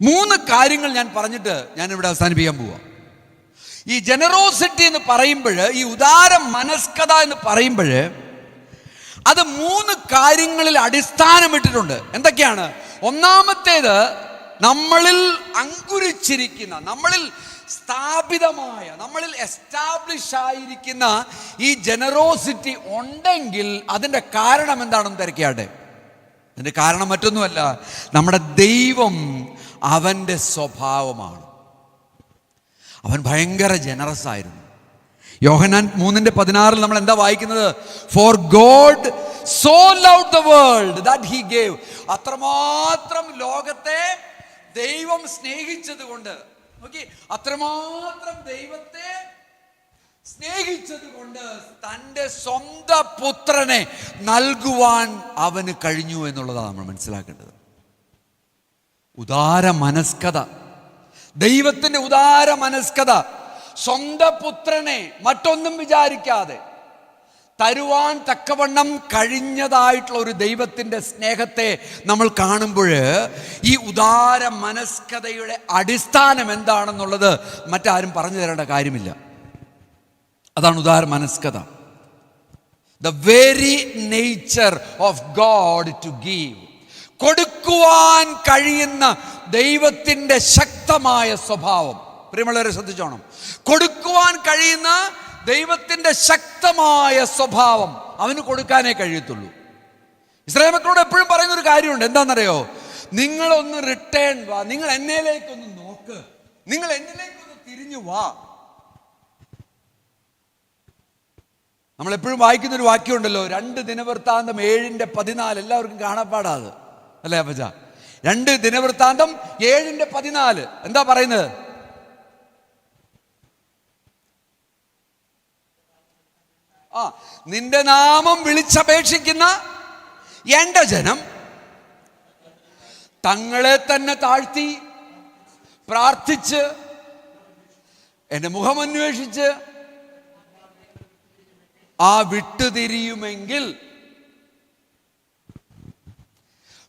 3 കാര്യങ്ങൾ ഞാൻ പറഞ്ഞിട്ട് ഞാനിവിടെ അവസാനിപ്പിക്കാൻ പോവാം. ഈ ജനറോസിറ്റി എന്ന് പറയുമ്പോൾ, ഈ ഉദാര മനസ്കത എന്ന് പറയുമ്പോൾ, അത് 3 കാര്യങ്ങളിൽ അടിസ്ഥാനമിട്ടിട്ടുണ്ട്. എന്തൊക്കെയാണ്? ഒന്നാമത്തേത്, നമ്മളിൽ അങ്കുരിച്ചിരിക്കുന്ന, നമ്മളിൽ സ്ഥാപിതമായ, നമ്മളിൽ എസ്റ്റാബ്ലിഷ് ആയിരിക്കുന്ന ഈ ജനറോസിറ്റി ഉണ്ടെങ്കിൽ അതിൻ്റെ കാരണം എന്താണെന്ന് തിരക്കിയാട്ടെ. അതിൻ്റെ കാരണം മറ്റൊന്നുമല്ല, നമ്മുടെ ദൈവം അവൻ്റെ സ്വഭാവമാണ്. അവൻ ഭയങ്കര ജനറസ് ആയിരുന്നു. യോഹന്നാൻ 3:16 നമ്മൾ എന്താ വായിക്കുന്നത്? For God so loved the world that he gave. അത്രമാത്രം ലോകത്തെ ദൈവം സ്നേഹിച്ചത് കൊണ്ട്, നോക്കി, അത്രമാത്രം ദൈവത്തെ സ്നേഹിച്ചത് കൊണ്ട് തൻ്റെ സ്വന്തം പുത്രനെ നൽകുവാൻ അവന് കഴിഞ്ഞു എന്നുള്ളതാണ് നമ്മൾ മനസ്സിലാക്കേണ്ടത്. ഉദാര മനസ്കത, ദൈവത്തിൻ്റെ ഉദാര മനസ്കത, സ്വന്തം പുത്രനെ മറ്റൊന്നും വിചാരിക്കാതെ തരുവാൻ തക്കവണ്ണം കഴിഞ്ഞതായിട്ടുള്ള ഒരു ദൈവത്തിൻ്റെ സ്നേഹത്തെ നമ്മൾ കാണുമ്പോൾ ഈ ഉദാര മനസ്കതയുടെ അടിസ്ഥാനം എന്താണെന്നുള്ളത് മറ്റാരും പറഞ്ഞു തരേണ്ട കാര്യമില്ല. അതാണ് ഉദാര മനസ്കത. The very nature of God to give. കൊടുക്കുവാൻ കഴിയുന്ന ദൈവത്തിൻ്റെ ശക്തമായ സ്വഭാവം. പ്രിയമുള്ളവരെ ശ്രദ്ധിച്ചോണം, കൊടുക്കുവാൻ കഴിയുന്ന ദൈവത്തിൻ്റെ ശക്തമായ സ്വഭാവം അവന് കൊടുക്കാനേ കഴിയത്തുള്ളൂ. ഇസ്രായേൽ മക്കളോട് എപ്പോഴും പറയുന്നൊരു കാര്യമുണ്ട്. എന്താണെന്നറിയോ? നിങ്ങളൊന്ന് റിട്ടേൺ വാ, നിങ്ങൾ എന്നിലേക്കൊന്ന് നോക്ക്, നിങ്ങൾ എന്നിലേക്കൊന്ന് തിരിഞ്ഞു വാ. നമ്മളെപ്പോഴും വായിക്കുന്നൊരു വാക്യമുണ്ടല്ലോ, 2 ദിനവൃത്താന്തം 7:14. എല്ലാവർക്കും കാണാപ്പാടാത് അല്ലേ അപ്പച്ച? 2 ദിനവൃത്താന്തം 7:14 എന്താ പറയുന്നത്? നിന്റെ നാമം വിളിച്ചപേക്ഷിക്കുന്ന എൻ്റെ ജനം തങ്ങളെ തന്നെ താഴ്ത്തി പ്രാർത്ഥിച്ച് എൻ്റെ മുഖമന്വേഷിച്ച് വിട്ടുതിരിയുമെങ്കിൽ.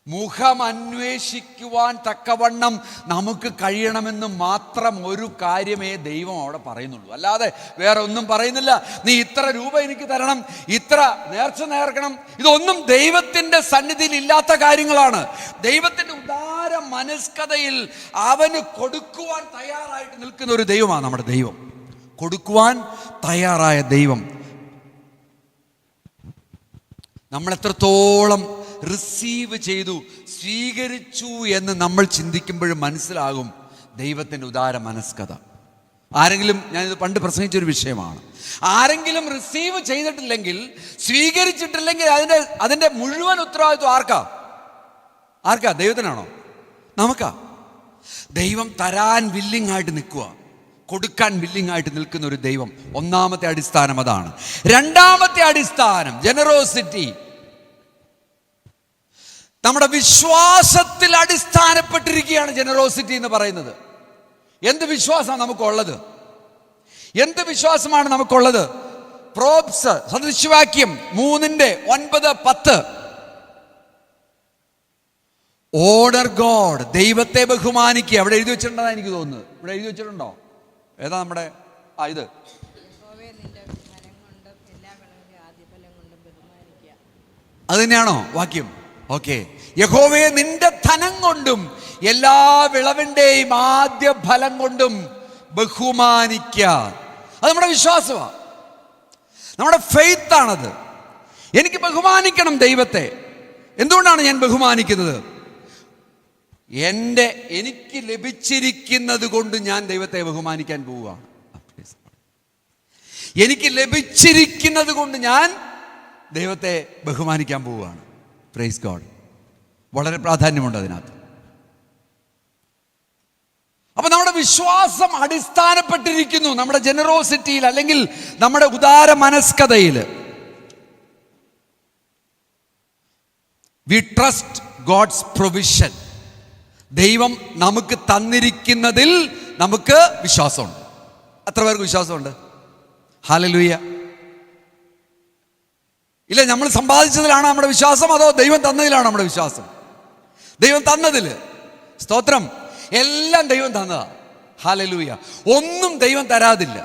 മുഖമന്വേഷിക്കുവാൻ തക്കവണ്ണം നമുക്ക് കഴിയണമെന്ന് മാത്രം ഒരു കാര്യമേ ദൈവം അവിടെ പറയുന്നുള്ളൂ. അല്ലാതെ വേറെ ഒന്നും പറയുന്നില്ല. നീ ഇത്ര രൂപ എനിക്ക് തരണം, ഇത്ര നേർച്ച നേർക്കണം, ഇതൊന്നും ദൈവത്തിൻ്റെ സന്നിധിയിൽ ഇല്ലാത്ത കാര്യങ്ങളാണ്. ദൈവത്തിൻ്റെ ഉദാര മനസ്കതയിൽ അവന് കൊടുക്കുവാൻ തയ്യാറായിട്ട് നിൽക്കുന്ന ഒരു ദൈവമാണ് നമ്മുടെ ദൈവം. കൊടുക്കുവാൻ തയ്യാറായ ദൈവം. നമ്മൾ എത്രത്തോളം റിസീവ് ചെയ്തു, സ്വീകരിച്ചു എന്ന് നമ്മൾ ചിന്തിക്കുമ്പോഴും മനസ്സിലാകും ദൈവത്തിൻ്റെ ഉദാര മനസ്കത. ആരെങ്കിലും, ഞാനിത് പണ്ട് പ്രസംഗിച്ചൊരു വിഷയമാണ്, ആരെങ്കിലും റിസീവ് ചെയ്തിട്ടില്ലെങ്കിൽ, സ്വീകരിച്ചിട്ടില്ലെങ്കിൽ അതിൻ്റെ മുഴുവൻ ഉത്തരവാദിത്വം ആർക്കാ? ദൈവത്തിനാണോ? നമുക്കാ. ദൈവം തരാൻ വില്ലിങ് ആയിട്ട് നിൽക്കുക, കൊടുക്കാൻ വില്ലിങ് ആയിട്ട് നിൽക്കുന്ന ഒരു ദൈവം. ഒന്നാമത്തെ അടിസ്ഥാനം അതാണ്. രണ്ടാമത്തെ അടിസ്ഥാനം ജനറോസിറ്റി. നമ്മുടെ വിശ്വാസത്തിൽ അടിസ്ഥാനപ്പെട്ടിരിക്കുകയാണ് ജനറോസിറ്റി എന്ന് പറയുന്നത്. എന്ത് വിശ്വാസമാണ് നമുക്കുള്ളത്? എന്ത് വിശ്വാസമാണ് നമുക്കുള്ളത്? പ്രോബ്സ് സദൃശവാക്യം 3:9-10. ഓണർ ഗോഡ്, ദൈവത്തെ ബഹുമാനിക്കുക. അവിടെ എഴുതി വെച്ചിട്ടുണ്ടെന്നാണ് എനിക്ക് തോന്നുന്നത്. ഇവിടെ എഴുതി വെച്ചിട്ടുണ്ടോ? ഏതാ നമ്മുടെ ഇത്? അത് തന്നെയാണോ വാക്യം? ഓക്കെ. യഹോവയെ നിന്റെ ധനം കൊണ്ടും എല്ലാ വിളവിൻ്റെയും ആദ്യ ഫലം കൊണ്ടും ബഹുമാനിക്കുക. അത് നമ്മുടെ വിശ്വാസമാണ്, നമ്മുടെ ഫെയ്ത്ത് ആണത്. എനിക്ക് ബഹുമാനിക്കണം ദൈവത്തെ. എന്തുകൊണ്ടാണ് ഞാൻ ബഹുമാനിക്കുന്നത്? എനിക്ക് ലഭിച്ചിരിക്കുന്നത് കൊണ്ട് ഞാൻ ദൈവത്തെ ബഹുമാനിക്കാൻ പോവുകയാണ്. എനിക്ക് ലഭിച്ചിരിക്കുന്നത് കൊണ്ട് ഞാൻ ദൈവത്തെ ബഹുമാനിക്കാൻ പോവുകയാണ്. Praise God. വളരെ പ്രാധാന്യമുണ്ട് അതിനകത്ത്. അപ്പൊ നമ്മുടെ വിശ്വാസം അടിസ്ഥാനപ്പെട്ടിരിക്കുന്നു നമ്മുടെ ജനറോസിറ്റിയിൽ, അല്ലെങ്കിൽ നമ്മുടെ ഉദാര മനസ്കതയിൽ. We trust God's provision. ദൈവം നമുക്ക് തന്നിരിക്കുന്നതിൽ നമുക്ക് വിശ്വാസമുണ്ട്. എത്ര പേർക്ക് വിശ്വാസമുണ്ട്? ഹല്ലേലൂയ. ഇല്ല, നമ്മൾ സമ്പാദിച്ചതിലാണ് നമ്മുടെ വിശ്വാസം, അതോ ദൈവം തന്നതിലാണ് നമ്മുടെ വിശ്വാസം? ദൈവം തന്നതിൽ. സ്തോത്രം. എല്ലാം ദൈവം തന്നതാ. ഹല്ലേലൂയ. ഒന്നും ദൈവം തരാതില്ല.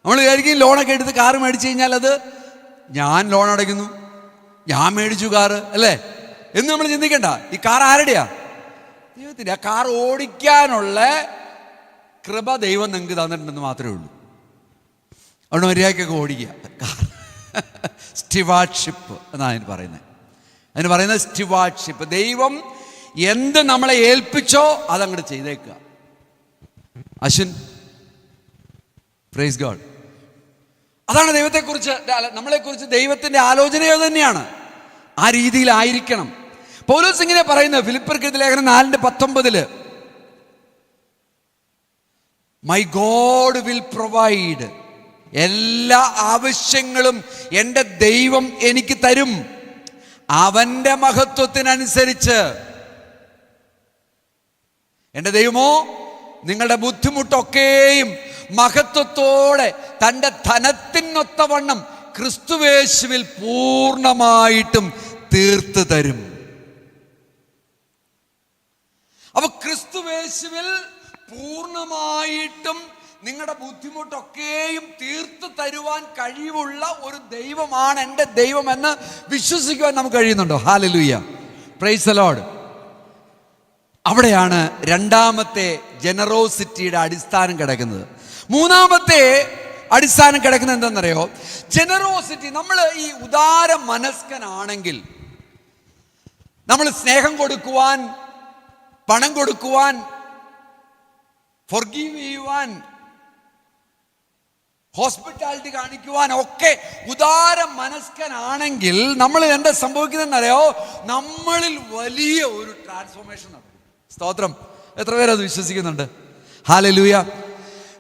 നമ്മൾ വിചാരിക്കും ലോണൊക്കെ എടുത്ത് കാറ് മേടിച്ചു കഴിഞ്ഞാൽ അത് ഞാൻ ലോൺ അടയ്ക്കുന്നു, ഞാൻ മേടിച്ചു കാറ്, അല്ലേ എന്ന് നമ്മൾ ചിന്തിക്കണ്ട. ഈ കാർ ആരുടെയാ? ദൈവത്തിൻ്റെ. ആ കാർ ഓടിക്കാനുള്ള കൃപ ദൈവം നിങ്ങൾക്ക് തന്നിട്ടുണ്ടെന്ന് മാത്രമേ ഉള്ളൂ. അവിടെ മര്യാദക്കൊക്കെ ഓടിക്കുക. സ്റ്റിവാർഡ്ഷിപ്പ് എന്നാണ് അതിന് പറയുന്നത്. അതിന് പറയുന്നത് സ്റ്റിവാർഡ്ഷിപ്പ്. ദൈവം എന്ത് നമ്മളെ ഏൽപ്പിച്ചോ അതങ്ങോട്ട് ചെയ്തേക്കുക. Ashwin, praise God. അതാണ് ദൈവത്തെക്കുറിച്ച്, നമ്മളെക്കുറിച്ച് ദൈവത്തിൻ്റെ ആലോചനയോ തന്നെയാണ്. ആ രീതിയിലായിരിക്കണം. പൗലോസ് ഇങ്ങനെ പറയുന്നത് ഫിലിപ്പിയർക്ക് ലേഖനം 4:19, മൈ ഗോഡ് വിൽ പ്രൊവൈഡ്. എല്ലാ ആവശ്യങ്ങളും എൻ്റെ ദൈവം എനിക്ക് തരും അവൻ്റെ മഹത്വത്തിനനുസരിച്ച്. എൻ്റെ ദൈവമോ നിങ്ങളുടെ ബുദ്ധിമുട്ടൊക്കെയും മഹത്വത്തോടെ തൻ്റെ ധനത്തിനൊത്തവണ്ണം ക്രിസ്തുവേശുവിൽ പൂർണ്ണമായിട്ടും തീർത്ത് തരും. അപ്പൊ ക്രിസ്തുവേശുവിൽ പൂർണ്ണമായിട്ടും നിങ്ങളുടെ ബുദ്ധിമുട്ടൊക്കെയും തീർത്തു തരുവാൻ കഴിവുള്ള ഒരു ദൈവമാണ് എൻ്റെ ദൈവം എന്ന് വിശ്വസിക്കുവാൻ നമുക്ക് കഴിയുന്നുണ്ടോ? Hallelujah, praise the Lord. അവിടെയാണ് രണ്ടാമത്തെ ജനറോസിറ്റിയുടെ അടിസ്ഥാനം കിടക്കുന്നത്. മൂന്നാമത്തെ അടിസ്ഥാനം കിടക്കുന്നത് എന്താണെന്നറിയോ? ജനറോസിറ്റി. നമ്മൾ ഈ ഉദാര മനസ്കനാണെങ്കിൽ, നമ്മൾ സ്നേഹം കൊടുക്കുവാൻ, പണം കൊടുക്കുവാൻ, ഫോർഗീവ് ചെയ്യുവാൻ, ഹോസ്പിറ്റാലിറ്റി കാണിക്കുവാൻ ഒക്കെ ഉദാര മനസ്കനാണെങ്കിൽ നമ്മൾ എന്താ സംഭവിക്കുന്നതെന്നറിയോ? നമ്മളിൽ വലിയ ഒരു ട്രാൻസ്ഫോർമേഷൻ നടക്കും. സ്തോത്രം. എത്ര പേരത് വിശ്വസിക്കുന്നുണ്ട്? ഹല്ലേലൂയ.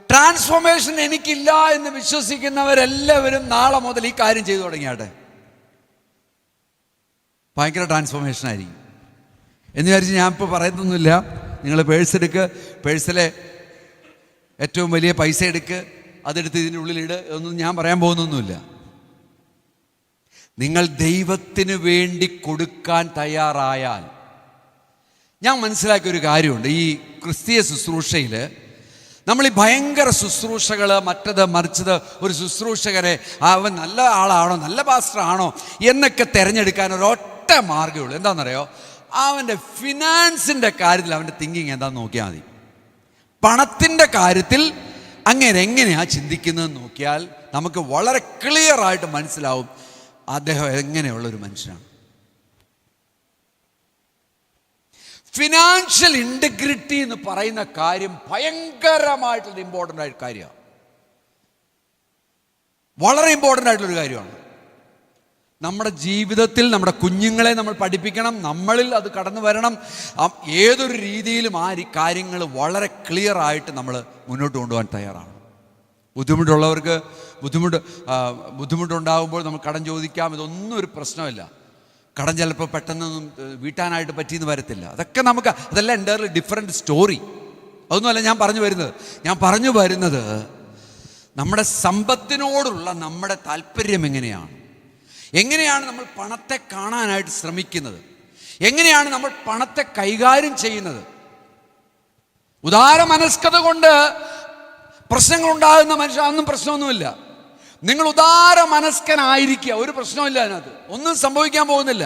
ട്രാൻസ്ഫോർമേഷൻ എനിക്കില്ല എന്ന് വിശ്വസിക്കുന്നവരെല്ലാവരും നാളെ മുതൽ ഈ കാര്യം ചെയ്തു തുടങ്ങിയാട്ടെ. ഭയങ്കര ട്രാൻസ്ഫോർമേഷൻ ആയിരിക്കും എന്ന് വിചാരിച്ച് ഞാൻ ഇപ്പോൾ പറയുന്നൊന്നുമില്ല. നിങ്ങൾ പേഴ്സ് എടുക്കുക, പേഴ്സിലെ ഏറ്റവും വലിയ പൈസ എടുക്കുക, അതെടുത്ത് ഇതിൻ്റെ ഉള്ളിലിട് ഒന്നും ഞാൻ പറയാൻ പോകുന്നൊന്നുമില്ല. നിങ്ങൾ ദൈവത്തിന് വേണ്ടി കൊടുക്കാൻ തയ്യാറായാൽ, ഞാൻ മനസ്സിലാക്കിയ ഒരു കാര്യമുണ്ട്. ഈ ക്രിസ്തീയ ശുശ്രൂഷയിൽ നമ്മൾ ഈ ഭയങ്കര ശുശ്രൂഷകൾ, മറ്റത് മറിച്ചത്, ഒരു ശുശ്രൂഷകരെ അവൻ നല്ല ആളാണോ, നല്ല പാസ്റ്റർ ആണോ എന്നൊക്കെ തിരഞ്ഞെടുക്കാൻ ഒരൊറ്റ മാർഗ്ഗമേ ഉള്ളൂ. എന്താണെന്നറിയോ? അവൻ്റെ ഫിനാൻസിൻ്റെ കാര്യത്തിൽ അവൻ്റെ തിങ്കിങ് എന്താണെന്ന് നോക്കിയാൽ മതി. പണത്തിൻ്റെ കാര്യത്തിൽ അങ്ങനെ എങ്ങനെയാണ് ചിന്തിക്കുന്നതെന്ന് നോക്കിയാൽ നമുക്ക് വളരെ ക്ലിയർ ആയിട്ട് മനസ്സിലാവും അദ്ദേഹം എങ്ങനെയുള്ളൊരു മനുഷ്യനാണ്. ഫിനാൻഷ്യൽ ഇൻറ്റഗ്രിറ്റി എന്ന് പറയുന്ന കാര്യം ഭയങ്കരമായിട്ടുള്ള ഇമ്പോർട്ടൻ്റ് ആയിട്ട് കാര്യമാണ്. വളരെ ഇമ്പോർട്ടൻ്റ് ആയിട്ടുള്ളൊരു കാര്യമാണ്. നമ്മുടെ ജീവിതത്തിൽ നമ്മുടെ കുഞ്ഞുങ്ങളെ നമ്മൾ പഠിപ്പിക്കണം, നമ്മളിൽ അത് കടന്നു വരണം. ഏതൊരു രീതിയിലും ആ കാര്യങ്ങൾ വളരെ ക്ലിയർ ആയിട്ട് നമ്മൾ മുന്നോട്ട് കൊണ്ടുപോകാൻ തയ്യാറാണ്. ബുദ്ധിമുട്ടുള്ളവർക്ക് ബുദ്ധിമുട്ടുണ്ടാകുമ്പോൾ നമ്മൾ കടം ചോദിക്കാം, ഇതൊന്നും ഒരു പ്രശ്നമില്ല. കടം ചിലപ്പോൾ പെട്ടെന്നൊന്നും വീട്ടാനായിട്ട് പറ്റിയെന്ന് വരത്തില്ല. അതെല്ലാം എൻ്റയർലി ഡിഫറെൻറ്റ് സ്റ്റോറി. അതൊന്നുമല്ല ഞാൻ പറഞ്ഞു വരുന്നത് നമ്മുടെ സമ്പത്തിനോടുള്ള നമ്മുടെ താല്പര്യം എങ്ങനെയാണ് നമ്മൾ പണത്തെ കാണാനായിട്ട് ശ്രമിക്കുന്നത്, എങ്ങനെയാണ് നമ്മൾ പണത്തെ കൈകാര്യം ചെയ്യുന്നത്. ഉദാര മനസ്കത കൊണ്ട് പ്രശ്നങ്ങളുണ്ടാകുന്ന മനുഷ്യൻ അതൊന്നും പ്രശ്നമൊന്നുമില്ല. നിങ്ങൾ ഉദാര മനസ്കനായിരിക്കുക, ഒരു പ്രശ്നമില്ല അതിനകത്ത്, ഒന്നും സംഭവിക്കാൻ പോകുന്നില്ല.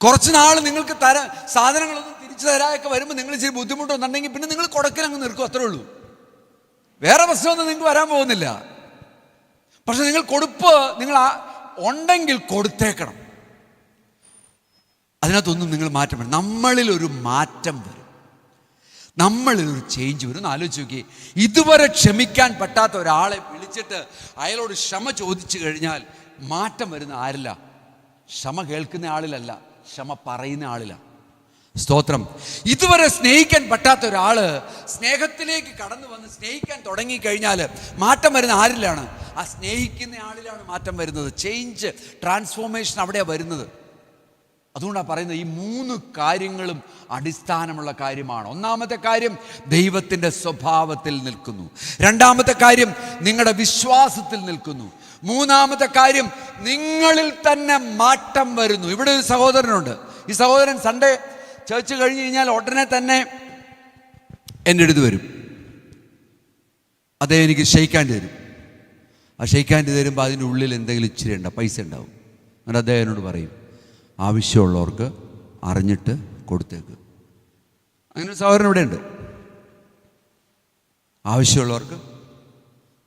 കുറച്ച് നാൾ നിങ്ങൾക്ക് സാധനങ്ങളൊന്നും തിരിച്ചു തരാനൊക്കെ വരുമ്പോൾ നിങ്ങൾ ഇച്ചിരി ബുദ്ധിമുട്ടുന്നുണ്ടെങ്കിൽ പിന്നെ നിങ്ങൾ കൊടുക്കലങ്ങ് നിൽക്കും, അത്രേ ഉള്ളൂ. വേറെ പ്രശ്നമൊന്നും നിങ്ങൾക്ക് വരാൻ പോകുന്നില്ല. പക്ഷെ നിങ്ങൾ നിങ്ങൾ ഉണ്ടെങ്കിൽ കൊടുത്തേക്കണം. അതിനകത്തൊന്നും നിങ്ങൾ മാറ്റം വരും. നമ്മളിൽ ഒരു മാറ്റം വരും, നമ്മളിൽ ഒരു ചേഞ്ച് വരും. ഒന്ന് ആലോചിച്ച് നോക്കി, ഇതുവരെ ക്ഷമിക്കാൻ പറ്റാത്ത ഒരാളെ വിളിച്ചിട്ട് അയാളോട് ക്ഷമ ചോദിച്ചു കഴിഞ്ഞാൽ മാറ്റം വരുന്ന ആരില്ല? ക്ഷമ കേൾക്കുന്ന ആളിലല്ല, ക്ഷമ പറയുന്ന ആളില്ല. സ്തോത്രം. ഇതുവരെ സ്നേഹിക്കാൻ പറ്റാത്ത ഒരാള് സ്നേഹത്തിലേക്ക് കടന്നു വന്ന് സ്നേഹിക്കാൻ തുടങ്ങിക്കഴിഞ്ഞാൽ മാറ്റം വരുന്ന ആരിലാണ്? ആ സ്നേഹിക്കുന്ന ആളിലാണ് മാറ്റം വരുന്നത്. ചേഞ്ച്, ട്രാൻസ്ഫോർമേഷൻ അവിടെയാണ് വരുന്നത്. അതുകൊണ്ടാണ് പറയുന്നത് ഈ 3 കാര്യങ്ങളും അടിസ്ഥാനമുള്ള കാര്യമാണ്. ഒന്നാമത്തെ കാര്യം ദൈവത്തിൻ്റെ സ്വഭാവത്തിൽ നിൽക്കുന്നു. രണ്ടാമത്തെ കാര്യം നിങ്ങളുടെ വിശ്വാസത്തിൽ നിൽക്കുന്നു. മൂന്നാമത്തെ കാര്യം നിങ്ങളിൽ തന്നെ മാറ്റം വരുന്നു. ഇവിടെ ഒരു സഹോദരനുണ്ട്. ഈ സഹോദരൻ സൺഡേ ചേർച്ച് കഴിഞ്ഞ് കഴിഞ്ഞാൽ ഉടനെ തന്നെ എൻ്റെ അടുത്ത് വരും. അതേ എനിക്ക് ഷെയ്ക്കാൻഡ് തരും. ആ ഷെയ്ക്കാൻഡ് തരുമ്പോൾ അതിൻ്റെ ഉള്ളിൽ എന്തെങ്കിലും ഇച്ചിരി ഉണ്ടാവും, പൈസ ഉണ്ടാവും. എന്നിട്ട് അദ്ദേഹം എന്നോട് പറയും, ആവശ്യമുള്ളവർക്ക് അറിഞ്ഞിട്ട് കൊടുത്തേക്ക്. അങ്ങനെ ഒരു സഹോദരൻ ഇവിടെ ഉണ്ട്. ആവശ്യമുള്ളവർക്ക്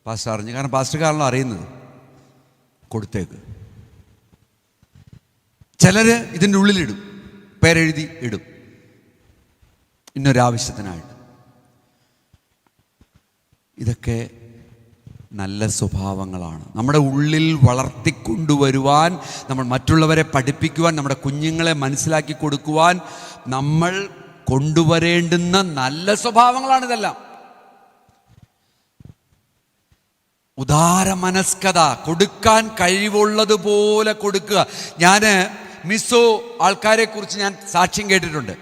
പാസ്റ്റർ അറിഞ്ഞ്, കാരണം പാസ്റ്റർക്കാരനാണ് അറിയുന്നത്, കൊടുത്തേക്ക്. ചിലർ ഇതിൻ്റെ ഉള്ളിലിടും, പേരെഴുതി ഇടും, ഇന്നൊരാവശ്യത്തിനായിട്ട്. ഇതൊക്കെ നല്ല സ്വഭാവങ്ങളാണ്. നമ്മുടെ ഉള്ളിൽ വളർത്തിക്കൊണ്ടുവരുവാൻ, നമ്മൾ മറ്റുള്ളവരെ പഠിപ്പിക്കുവാൻ, നമ്മുടെ കുഞ്ഞുങ്ങളെ മനസ്സിലാക്കി കൊടുക്കുവാൻ നമ്മൾ കൊണ്ടുവരേണ്ടുന്ന നല്ല സ്വഭാവങ്ങളാണിതെല്ലാം. ഉദാരമനസ്കത, കൊടുക്കാൻ കഴിവുള്ളതുപോലെ കൊടുക്കുക. ഞാൻ മിസോ ആൾക്കാരെ കുറിച്ച് ഞാൻ സാക്ഷ്യം കേട്ടിട്ടുണ്ട്.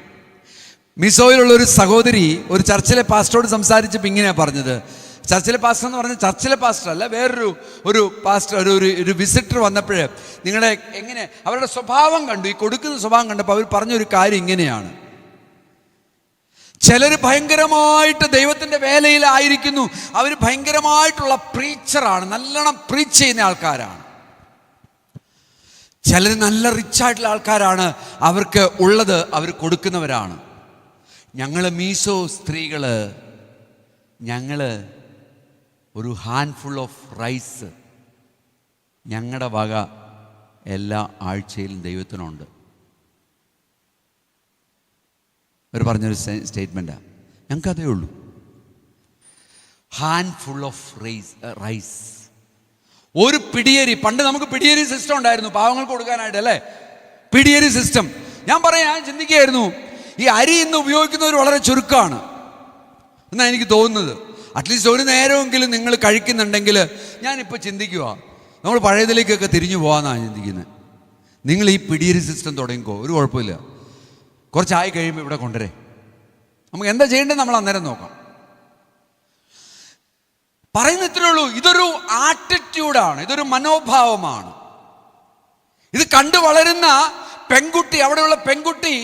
മിസോയിലുള്ളൊരു സഹോദരി ഒരു ചർച്ചിലെ പാസ്റ്ററോട് സംസാരിച്ചപ്പോൾ ഇങ്ങനെയാണ് പറഞ്ഞത്. ചർച്ചിലെ പാസ്റ്റർ എന്ന് പറഞ്ഞാൽ ചർച്ചിലെ പാസ്റ്റർ അല്ല, വേറൊരു പാസ്റ്റർ, ഒരു വിസിറ്റർ വന്നപ്പോൾ നിങ്ങളെ എങ്ങനെ അവരുടെ സ്വഭാവം കണ്ടു, ഈ കൊടുക്കുന്ന സ്വഭാവം കണ്ടപ്പോൾ അവർ പറഞ്ഞൊരു കാര്യം ഇങ്ങനെയാണ്: ചിലർ ഭയങ്കരമായിട്ട് ദൈവത്തിൻ്റെ വേലയിലായിരിക്കുന്നു, അവർ ഭയങ്കരമായിട്ടുള്ള പ്രീച്ചറാണ്, നല്ലോണം പ്രീച്ച് ചെയ്യുന്ന ആൾക്കാരാണ്. ചിലർ നല്ല റിച്ചായിട്ടുള്ള ആൾക്കാരാണ്, അവർക്ക് ഉള്ളത് അവർ കൊടുക്കുന്നവരാണ്. ഞങ്ങൾ മീസോ സ്ത്രീകൾ, ഞങ്ങൾ ഒരു ഹാൻഡ്ഫുൾ ഓഫ് റൈസ് ഞങ്ങളുടെ വക എല്ലാ ആഴ്ചയിലും ദൈവത്തിനുണ്ട്. അവർ പറഞ്ഞൊരു സ്റ്റേറ്റ്മെൻറ്റാണ്. ഞങ്ങൾക്കതേ ഉള്ളൂ, ഹാൻഡ്ഫുൾ ഓഫ് റൈസ്. ഒരു പിടിയരി. പണ്ട് നമുക്ക് പിടിയരി സിസ്റ്റം ഉണ്ടായിരുന്നു പാവങ്ങൾക്ക് കൊടുക്കാനായിട്ട്, അല്ലേ? പിടിയരി സിസ്റ്റം. ഞാൻ ചിന്തിക്കുകയായിരുന്നു, ഈ അരി ഇന്ന് ഉപയോഗിക്കുന്നവർ വളരെ ചുരുക്കമാണ് എന്നാണ് എനിക്ക് തോന്നുന്നത്. അറ്റ്ലീസ്റ്റ് ഒരു നേരമെങ്കിലും നിങ്ങൾ കഴിക്കുന്നുണ്ടെങ്കിൽ, ഞാനിപ്പോൾ ചിന്തിക്കുക നമ്മൾ പഴയതിലേക്കൊക്കെ തിരിഞ്ഞു പോകാമെന്നാണ് ചിന്തിക്കുന്നത്. നിങ്ങൾ ഈ പിടിയരി സിസ്റ്റം തുടങ്ങിക്കോ, ഒരു കുഴപ്പമില്ല. കുറച്ചായി കഴിയുമ്പോൾ ഇവിടെ കൊണ്ടുവരേ, നമുക്ക് എന്താ ചെയ്യേണ്ടത് നമ്മൾ അന്നേരം നോക്കാം. പറയുന്നത്രേ ഉള്ളൂ. ഇതൊരു ആറ്റിറ്റ്യൂഡാണ്, ഇതൊരു മനോഭാവമാണ്. ഇത് കണ്ടു വളരുന്ന പെൺകുട്ടി, അവിടെയുള്ള പെൺകുട്ടി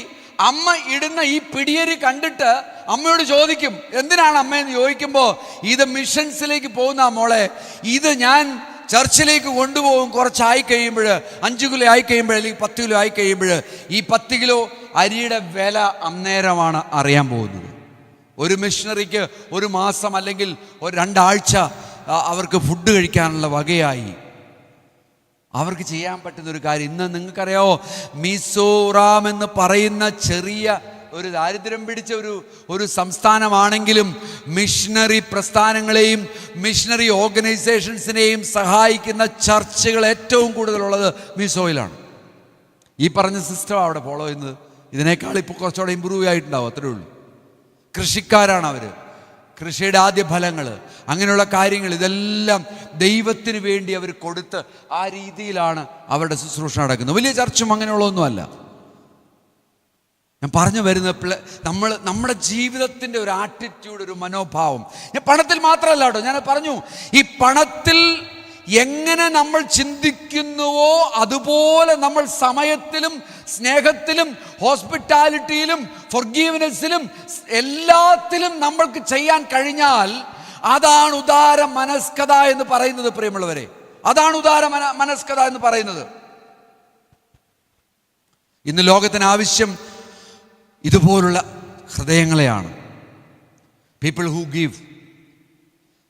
അമ്മ ഇടുന്ന ഈ പിടിയരി കണ്ടിട്ട് അമ്മയോട് ചോദിക്കും, എന്തിനാണ് അമ്മയെന്ന് ചോദിക്കുമ്പോൾ, ഇത് മിഷൻസിലേക്ക് പോകുന്ന മോളെ, ഇത് ഞാൻ ചർച്ചിലേക്ക് കൊണ്ടുപോകും. കുറച്ചായി കഴിയുമ്പോൾ, 5 കിലോ ആയി കഴിയുമ്പോൾ, അല്ലെങ്കിൽ 10 കിലോ ആയി കഴിയുമ്പോൾ, ഈ 10 കിലോ അരിയുടെ വില അന്നേരമാണ് അറിയാൻ പോകുന്നത്. ഒരു മിഷണറിക്ക് ഒരു മാസം അല്ലെങ്കിൽ ഒരു 2 ആഴ്ച അവർക്ക് ഫുഡ് കഴിക്കാനുള്ള വകയായി. അവർക്ക് ചെയ്യാൻ പറ്റുന്നൊരു കാര്യം, ഇന്ന് നിങ്ങൾക്കറിയാമോ, മിസോറാം എന്ന് പറയുന്ന ചെറിയ ഒരു ദാരിദ്ര്യം പിടിച്ച ഒരു സംസ്ഥാനമാണെങ്കിലും മിഷണറി പ്രസ്ഥാനങ്ങളെയും മിഷണറി ഓർഗനൈസേഷൻസിനെയും സഹായിക്കുന്ന ചർച്ചുകൾ ഏറ്റവും കൂടുതലുള്ളത് മിസോയിലാണ്. ഈ പറഞ്ഞ സിസ്റ്റം അവിടെ ഫോളോ ചെയ്യുന്നത്. ഇതിനേക്കാൾ ഇപ്പോൾ കുറച്ചുകൂടെ ഇമ്പ്രൂവ് ആയിട്ടുണ്ടാവും, അത്രേ ഉള്ളൂ. കൃഷിക്കാരാണ് അവർ, കൃഷിയുടെ ആദ്യ ഫലങ്ങൾ, അങ്ങനെയുള്ള കാര്യങ്ങൾ ഇതെല്ലാം ദൈവത്തിന് വേണ്ടി അവർ കൊടുത്ത് ആ രീതിയിലാണ് അവരുടെ ശുശ്രൂഷ നടക്കുന്നത്. വലിയ ചർച്ചും അങ്ങനെയുള്ളതൊന്നുമല്ല. ഞാൻ പറഞ്ഞു വരുന്നത്, നമ്മുടെ ജീവിതത്തിൻ്റെ ഒരു ആറ്റിറ്റ്യൂഡ്, ഒരു മനോഭാവം. ഞാൻ പണത്തിൽ മാത്രമല്ല കേട്ടോ, ഞാൻ പറഞ്ഞു, ഈ പണത്തിൽ എങ്ങനെ നമ്മൾ ചിന്തിക്കുന്നുവോ അതുപോലെ നമ്മൾ സമയത്തിലും സ്നേഹത്തിലും ഹോസ്പിറ്റാലിറ്റിയിലും ഫൊർഗീവ്നെസ്സിലും എല്ലാത്തിലും നമ്മൾക്ക് ചെയ്യാൻ കഴിഞ്ഞാൽ അതാണ് ഉദാര മനസ്കത എന്ന് പറയുന്നത്. പ്രിയമുള്ളവരെ, അതാണ് ഉദാര മനസ്കത എന്ന് പറയുന്നത്. ഇന്ന് ലോകത്തിന് ആവശ്യം ഇതുപോലുള്ള ഹൃദയങ്ങളെയാണ്. People who give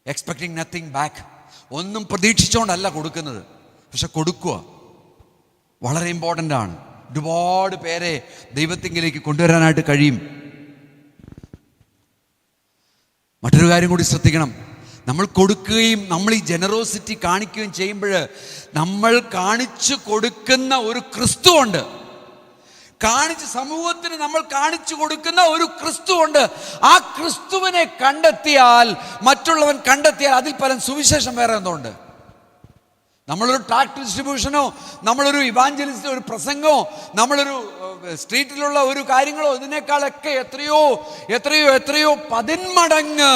expecting nothing back. ഒന്നും പ്രതീക്ഷിച്ചുകൊണ്ടല്ല കൊടുക്കുന്നത്, പക്ഷെ കൊടുക്കുക വളരെ ഇമ്പോർട്ടൻ്റ് ആണ്. ഒരുപാട് പേരെ ദൈവത്തിങ്കിലേക്ക് കൊണ്ടുവരാനായിട്ട് കഴിയും. മറ്റൊരു കാര്യം കൂടി ശ്രദ്ധിക്കണം. നമ്മൾ കൊടുക്കുകയും നമ്മൾ ഈ ജനറോസിറ്റി കാണിക്കുകയും ചെയ്യുമ്പോൾ നമ്മൾ കാണിച്ചു കൊടുക്കുന്ന ഒരു ക്രിസ്തു ഉണ്ട്. സമൂഹത്തിന് നമ്മൾ കാണിച്ചു കൊടുക്കുന്ന ഒരു ക്രിസ്തുവുണ്ട്. ആ ക്രിസ്തുവിനെ കണ്ടെത്തിയാൽ, മറ്റുള്ളവൻ കണ്ടെത്തിയാൽ അതിൽ പലം സുവിശേഷം വേറെ എന്തുണ്ട്? നമ്മളൊരു ട്രാക്ട് ഡിസ്ട്രിബ്യൂഷനോ, നമ്മളൊരു ഇവാഞ്ചലിസ്റ്റ് ഒരു പ്രസംഗമോ, നമ്മളൊരു സ്ട്രീറ്റിലുള്ള ഒരു കാര്യങ്ങളോ, ഇതിനേക്കാളൊക്കെ എത്രയോ എത്രയോ എത്രയോ 10 മടങ്ങ്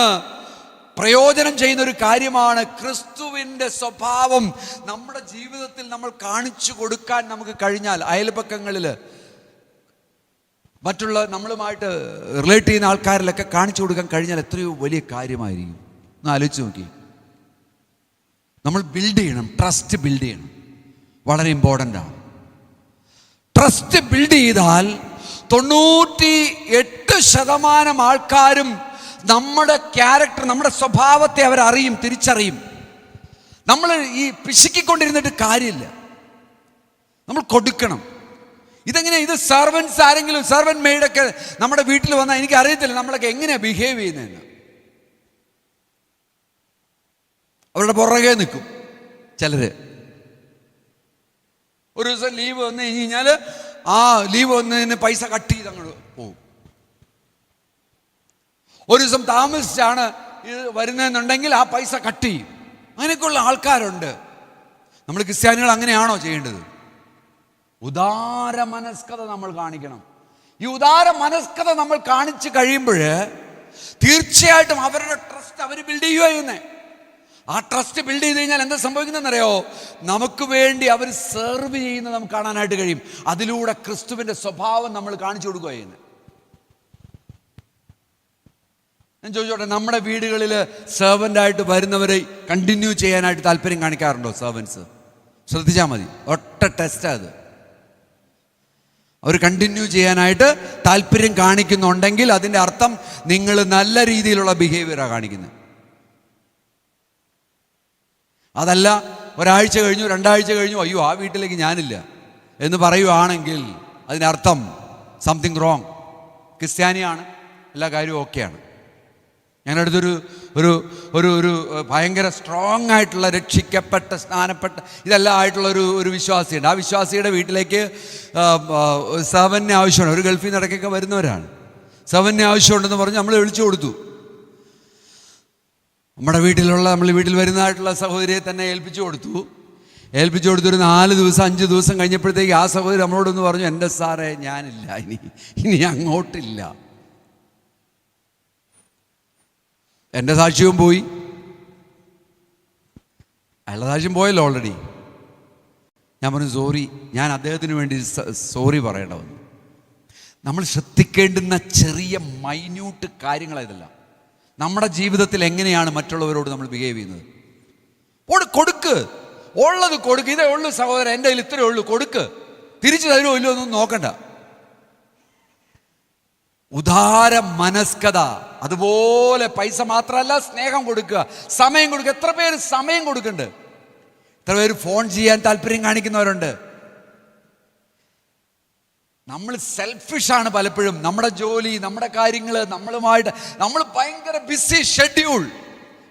പ്രയോജനം ചെയ്യുന്ന ഒരു കാര്യമാണ് ക്രിസ്തുവിൻ്റെ സ്വഭാവം നമ്മുടെ ജീവിതത്തിൽ നമ്മൾ കാണിച്ചു കൊടുക്കാൻ നമുക്ക് കഴിഞ്ഞാൽ, അയൽപക്കങ്ങളിൽ മറ്റുള്ള നമ്മളുമായിട്ട് റിലേറ്റ് ചെയ്യുന്ന ആൾക്കാരിലൊക്കെ കാണിച്ചു കൊടുക്കാൻ കഴിഞ്ഞാൽ എത്രയോ വലിയ കാര്യമായിരിക്കും. ഒന്ന് ആലോചിച്ച് നോക്കി. നമ്മൾ ബിൽഡ് ചെയ്യണം, ട്രസ്റ്റ് ബിൽഡ് ചെയ്യണം, വളരെ ഇമ്പോർട്ടൻ്റ് ആണ്. ട്രസ്റ്റ് ബിൽഡ് ചെയ്താൽ 98% ആൾക്കാരും നമ്മുടെ ക്യാരക്ടർ, നമ്മുടെ സ്വഭാവത്തെ അവരറിയും, തിരിച്ചറിയും. നമ്മൾ ഈ പിശുക്കിക്കൊണ്ടിരുന്നിട്ട് കാര്യമില്ല, നമ്മൾ കൊടുക്കണം. ഇതെങ്ങനെ? ഇത് സെർവൻസ് ആരെങ്കിലും, സെർവൻറ്റ് മെയ്ഡൊക്കെ നമ്മുടെ വീട്ടിൽ വന്നാൽ എനിക്ക് അറിയത്തില്ല നമ്മളൊക്കെ എങ്ങനെയാണ് ബിഹേവ് ചെയ്യുന്നതെന്ന്. അവരുടെ പുറകെ നിൽക്കും ചിലർ. ഒരു ദിവസം ലീവ് വന്നു കഴിഞ്ഞാൽ ആ ലീവ് വന്നതിന് പൈസ കട്ട് ചെയ്ത് അങ്ങോട്ട് പോകും. ഒരു ദിവസം താമസിച്ചാണ് ഇത് വരുന്നതെന്നുണ്ടെങ്കിൽ ആ പൈസ കട്ട് ചെയ്യും. അങ്ങനെയൊക്കെയുള്ള ആൾക്കാരുണ്ട്. നമ്മൾ ക്രിസ്ത്യാനികൾ അങ്ങനെയാണോ ചെയ്യേണ്ടത്? ഉദാര മനസ്കത നമ്മൾ കാണിക്കണം. ഈ ഉദാര മനസ്കത നമ്മൾ കാണിച്ചു കഴിയുമ്പോൾ തീർച്ചയായിട്ടും അവരുടെ ട്രസ്റ്റ് അവർ ബിൽഡ് ചെയ്യുക ചെയ്യുന്നേ. ആ ട്രസ്റ്റ് ബിൽഡ് ചെയ്ത് കഴിഞ്ഞാൽ എന്താ സംഭവിക്കുന്നതെന്നറിയോ? നമുക്ക് വേണ്ടി അവർ സെർവ് ചെയ്യുന്നത് നമുക്ക് കാണാനായിട്ട് കഴിയും. അതിലൂടെ ക്രിസ്തുവിൻ്റെ സ്വഭാവം നമ്മൾ കാണിച്ചു കൊടുക്കുക ചെയ്യുന്നത്. ഞാൻ ചോദിച്ചോട്ടെ, നമ്മുടെ വീടുകളിൽ സെർവൻ്റായിട്ട് വരുന്നവരെ കണ്ടിന്യൂ ചെയ്യാനായിട്ട് താല്പര്യം കാണിക്കാറുണ്ടോ സെർവൻസ്? ശ്രദ്ധിച്ചാൽ മതി, ഒറ്റ ടെസ്റ്റാണ് അത്. അവർ കണ്ടിന്യൂ ചെയ്യാനായിട്ട് താല്പര്യം കാണിക്കുന്നുണ്ടെങ്കിൽ അതിൻ്റെ അർത്ഥം നിങ്ങൾ നല്ല രീതിയിലുള്ള ബിഹേവിയറാണ് കാണിക്കുന്നത്. അതല്ല ഒരാഴ്ച കഴിഞ്ഞു, 2 ആഴ്ച കഴിഞ്ഞു, അയ്യോ ആ വീട്ടിലേക്ക് ഞാനില്ല എന്ന് പറയുവാണെങ്കിൽ അതിനർത്ഥം സംതിങ് റോങ്. ക്രിസ്ത്യാനിയാണ്, എല്ലാ കാര്യവും ഓക്കെയാണ്. ഞങ്ങളടുത്തൊരു ഒരു ഒരു ഒരു ഭയങ്കര സ്ട്രോങ് ആയിട്ടുള്ള, രക്ഷിക്കപ്പെട്ട, സ്നാനപ്പെട്ട ഇതെല്ലാം ആയിട്ടുള്ള ഒരു വിശ്വാസിയുണ്ട്. ആ വിശ്വാസിയുടെ വീട്ടിലേക്ക് സെർവന്റിനെ ആവശ്യമാണ്. ഒരു ഗൾഫിൽ നിന്ന് ഇടയ്ക്കൊക്കെ വരുന്നവരാണ്. സെർവന്റിനെ ആവശ്യമുണ്ടെന്ന് പറഞ്ഞ് നമ്മൾ വിളിച്ചു കൊടുത്തു. നമ്മുടെ വീട്ടിൽ വരുന്നതായിട്ടുള്ള സഹോദരിയെ തന്നെ ഏൽപ്പിച്ചു കൊടുത്തു. ഒരു 4 ദിവസം 5 ദിവസം കഴിഞ്ഞപ്പോഴത്തേക്ക് ആ സഹോദരി നമ്മളോടൊന്ന് പറഞ്ഞു, എൻ്റെ സാറേ ഞാനില്ല, ഇനി അങ്ങോട്ടില്ല. എൻ്റെ സാക്ഷ്യവും പോയി, അയാളുടെ സാക്ഷ്യം പോയല്ലോ ഓൾറെഡി. ഞാൻ പറഞ്ഞു സോറി, ഞാൻ അദ്ദേഹത്തിന് വേണ്ടി സോറി പറയേണ്ട വന്നു. നമ്മൾ ശ്രദ്ധിക്കേണ്ടുന്ന ചെറിയ മൈന്യൂട്ട് കാര്യങ്ങളായതെല്ലാം. നമ്മുടെ ജീവിതത്തിൽ എങ്ങനെയാണ് മറ്റുള്ളവരോട് നമ്മൾ ബിഹേവ് ചെയ്യുന്നത്? കൊടുക്ക്, ഉള്ളത് കൊടുക്ക്. ഇതേ ഉള്ളൂ സഹോദരൻ, എൻ്റെ കയ്യിൽ ഇത്രയേ ഉള്ളൂ, കൊടുക്ക്. തിരിച്ചു തരുമോ ഇല്ലോ ഒന്നും നോക്കണ്ട. ഉദാര മനസ്കത. അതുപോലെ പൈസ മാത്രമല്ല, സ്നേഹം കൊടുക്കുക, സമയം കൊടുക്കുക. എത്ര പേര് സമയം കൊടുക്കുന്നുണ്ട്? എത്ര പേര് ഫോൺ ചെയ്യാൻ താല്പര്യം കാണിക്കുന്നവരുണ്ട്? നമ്മൾ സെൽഫിഷാണ് പലപ്പോഴും. നമ്മുടെ ജോലി, നമ്മുടെ കാര്യങ്ങൾ, നമ്മൾ ഭയങ്കര ബിസി ഷെഡ്യൂൾ,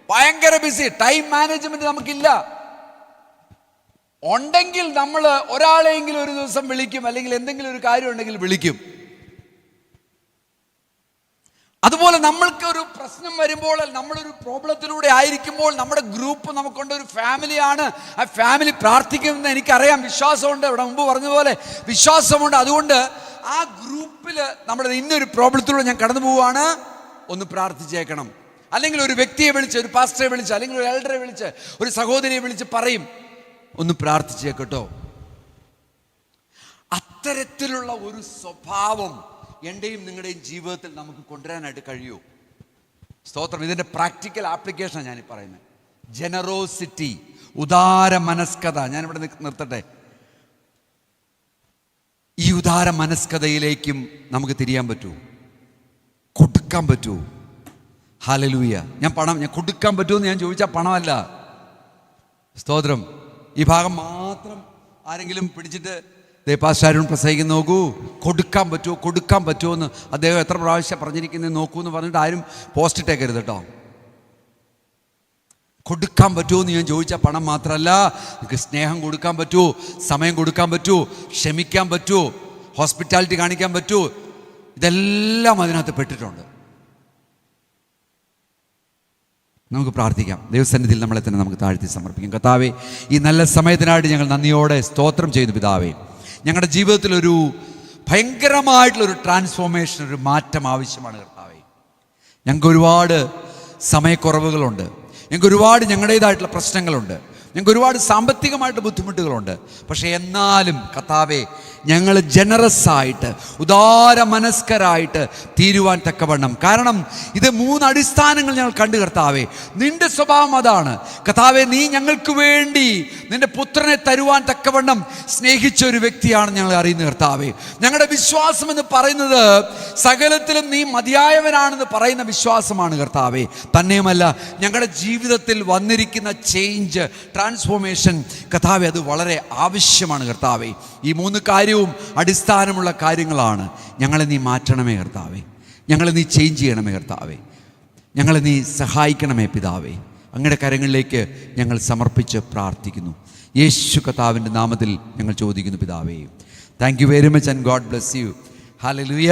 ഭയങ്കര ബിസി. ടൈം മാനേജ്മെന്റ് നമുക്കില്ല. ഉണ്ടെങ്കിൽ നമ്മൾ ഒരാളെങ്കിലും ഒരു ദിവസം വിളിക്കും, അല്ലെങ്കിൽ എന്തെങ്കിലും ഒരു കാര്യം ഉണ്ടെങ്കിൽ വിളിക്കും. അതുപോലെ നമ്മൾക്ക് ഒരു പ്രശ്നം വരുമ്പോൾ, നമ്മളൊരു പ്രോബ്ലത്തിലൂടെ ആയിരിക്കുമ്പോൾ, നമ്മുടെ ഗ്രൂപ്പ് നമുക്കുണ്ട്, ഒരു ഫാമിലിയാണ്. ആ ഫാമിലി പ്രാർത്ഥിക്കുമെന്ന് എനിക്കറിയാം, വിശ്വാസമുണ്ട്. ഇവിടെ മുമ്പ് പറഞ്ഞതുപോലെ വിശ്വാസമുണ്ട്. അതുകൊണ്ട് ആ ഗ്രൂപ്പിൽ നമ്മുടെ ഇന്നൊരു പ്രോബ്ലത്തിലൂടെ ഞാൻ കടന്നു പോവുകയാണ്, ഒന്ന് പ്രാർത്ഥിച്ചേക്കണം. അല്ലെങ്കിൽ ഒരു വ്യക്തിയെ വിളിച്ച്, ഒരു പാസ്റ്ററെ വിളിച്ച്, അല്ലെങ്കിൽ ഒരു എൽഡറെ വിളിച്ച്, ഒരു സഹോദരിയെ വിളിച്ച് പറയും, ഒന്ന് പ്രാർത്ഥിച്ചേക്കട്ടോ. അത്തരത്തിലുള്ള ഒരു സ്വഭാവം എൻ്റെയും നിങ്ങളുടെയും ജീവിതത്തിൽ നമുക്ക് കൊണ്ടുവരാനായിട്ട് കഴിയൂ. സ്തോത്രം. ഇതിൻ്റെ പ്രാക്ടിക്കൽ ആപ്ലിക്കേഷനാണ് ഞാനീ പറയുന്നത്. ജനറോസിറ്റി, ഉദാര മനസ്കത. ഞാനിവിടെ നിർത്തട്ടെ. ഈ ഉദാര മനസ്കതയിലേക്കും നമുക്ക് തിരിയാൻ പറ്റുമോ? കൊടുക്കാൻ പറ്റുമോ? ഹല്ലേലൂയ. ഞാൻ കൊടുക്കാൻ പറ്റുമെന്ന് ഞാൻ ചോദിച്ചാൽ പണമല്ല. സ്തോത്രം. ഈ ഭാഗം മാത്രം ആരെങ്കിലും പിടിച്ചിട്ട് ദേവപാശാരും പ്രസംഗിക്കുന്ന നോക്കൂ, കൊടുക്കാൻ പറ്റുമോ എന്ന് അദ്ദേഹം എത്ര പ്രാവശ്യം പറഞ്ഞിരിക്കുന്നത് നോക്കൂ എന്ന് പറഞ്ഞിട്ട് ആരും പോസ്റ്റ് ഇട്ടേക്കരുത് കേട്ടോ. കൊടുക്കാൻ പറ്റുമോ എന്ന് ഞാൻ ചോദിച്ചാൽ പണം മാത്രമല്ല, നിങ്ങൾക്ക് സ്നേഹം കൊടുക്കാൻ പറ്റുമോ, സമയം കൊടുക്കാൻ പറ്റുമോ, ക്ഷമിക്കാൻ പറ്റുമോ, ഹോസ്പിറ്റാലിറ്റി കാണിക്കാൻ പറ്റുമോ? ഇതെല്ലാം അതിനകത്ത് പെട്ടിട്ടുണ്ട്. നമുക്ക് പ്രാർത്ഥിക്കാം. ദൈവസന്നിധിയിൽ നമ്മളെ തന്നെ നമുക്ക് താഴ്ത്തി സമർപ്പിക്കാം. കർത്താവേ, ഈ നല്ല സമയത്തിനായിട്ട് ഞങ്ങൾ നന്ദിയോടെ സ്തോത്രം ചെയ്യുന്നു. പിതാവേ, ഞങ്ങളുടെ ജീവിതത്തിലൊരു ഭയങ്കരമായിട്ടുള്ളൊരു ട്രാൻസ്ഫോർമേഷൻ, ഒരു മാറ്റം ആവശ്യമാണ് കർത്താവേ. ഞങ്ങൾക്ക് ഒരുപാട് സമയക്കുറവുകളുണ്ട്, ഞങ്ങൾക്ക് ഒരുപാട് ഞങ്ങളുടേതായിട്ടുള്ള പ്രശ്നങ്ങളുണ്ട്, ഞങ്ങൾക്ക് ഒരുപാട് സാമ്പത്തികമായിട്ട് ബുദ്ധിമുട്ടുകളുണ്ട്. പക്ഷേ എന്നാലും കർത്താവേ, ഞങ്ങൾ ജനറസായിട്ട് ഉദാര മനസ്കരായിട്ട് തീരുവാൻ തക്കവണ്ണം, കാരണം ഇത് 3 അടിസ്ഥാനങ്ങൾ ഞങ്ങൾ കണ്ടു കർത്താവേ. നിന്റെ സ്വഭാവം അതാണ് കർത്താവേ. നീ ഞങ്ങൾക്ക് വേണ്ടി നിന്റെ പുത്രനെ തരുവാൻ തക്കവണ്ണം സ്നേഹിച്ച ഒരു വ്യക്തിയാണ് ഞങ്ങൾ അറിയുന്നത് കർത്താവേ. ഞങ്ങളുടെ വിശ്വാസം എന്ന് പറയുന്നത് സകലത്തിലും നീ മതിയായവനാണെന്ന് പറയുന്ന വിശ്വാസമാണ് കർത്താവേ. തന്നെയുമല്ല, ഞങ്ങളുടെ ജീവിതത്തിൽ വന്നിരിക്കുന്ന ചേഞ്ച്, ട്രാൻസ്ഫോർമേഷൻ കർത്താവേ, അത് വളരെ ആവശ്യമാണ് കർത്താവേ. ഈ 3 കാര്യവും അടിസ്ഥാനമുള്ള കാര്യങ്ങളാണ്. ഞങ്ങളെ നീ മാറ്റണമേ കർത്താവേ, ഞങ്ങളെ നീ ചേഞ്ച് ചെയ്യണമേ കർത്താവേ, ഞങ്ങളെ നീ സഹായിക്കണമേ പിതാവേ. അങ്ങയുടെ കരങ്ങളിലേക്ക് ഞങ്ങൾ സമർപ്പിച്ച് പ്രാർത്ഥിക്കുന്നു. യേശു കർത്താവിൻ്റെ നാമത്തിൽ ഞങ്ങൾ ചോദിക്കുന്നു പിതാവേ. Thank you very much and God bless you. Hallelujah.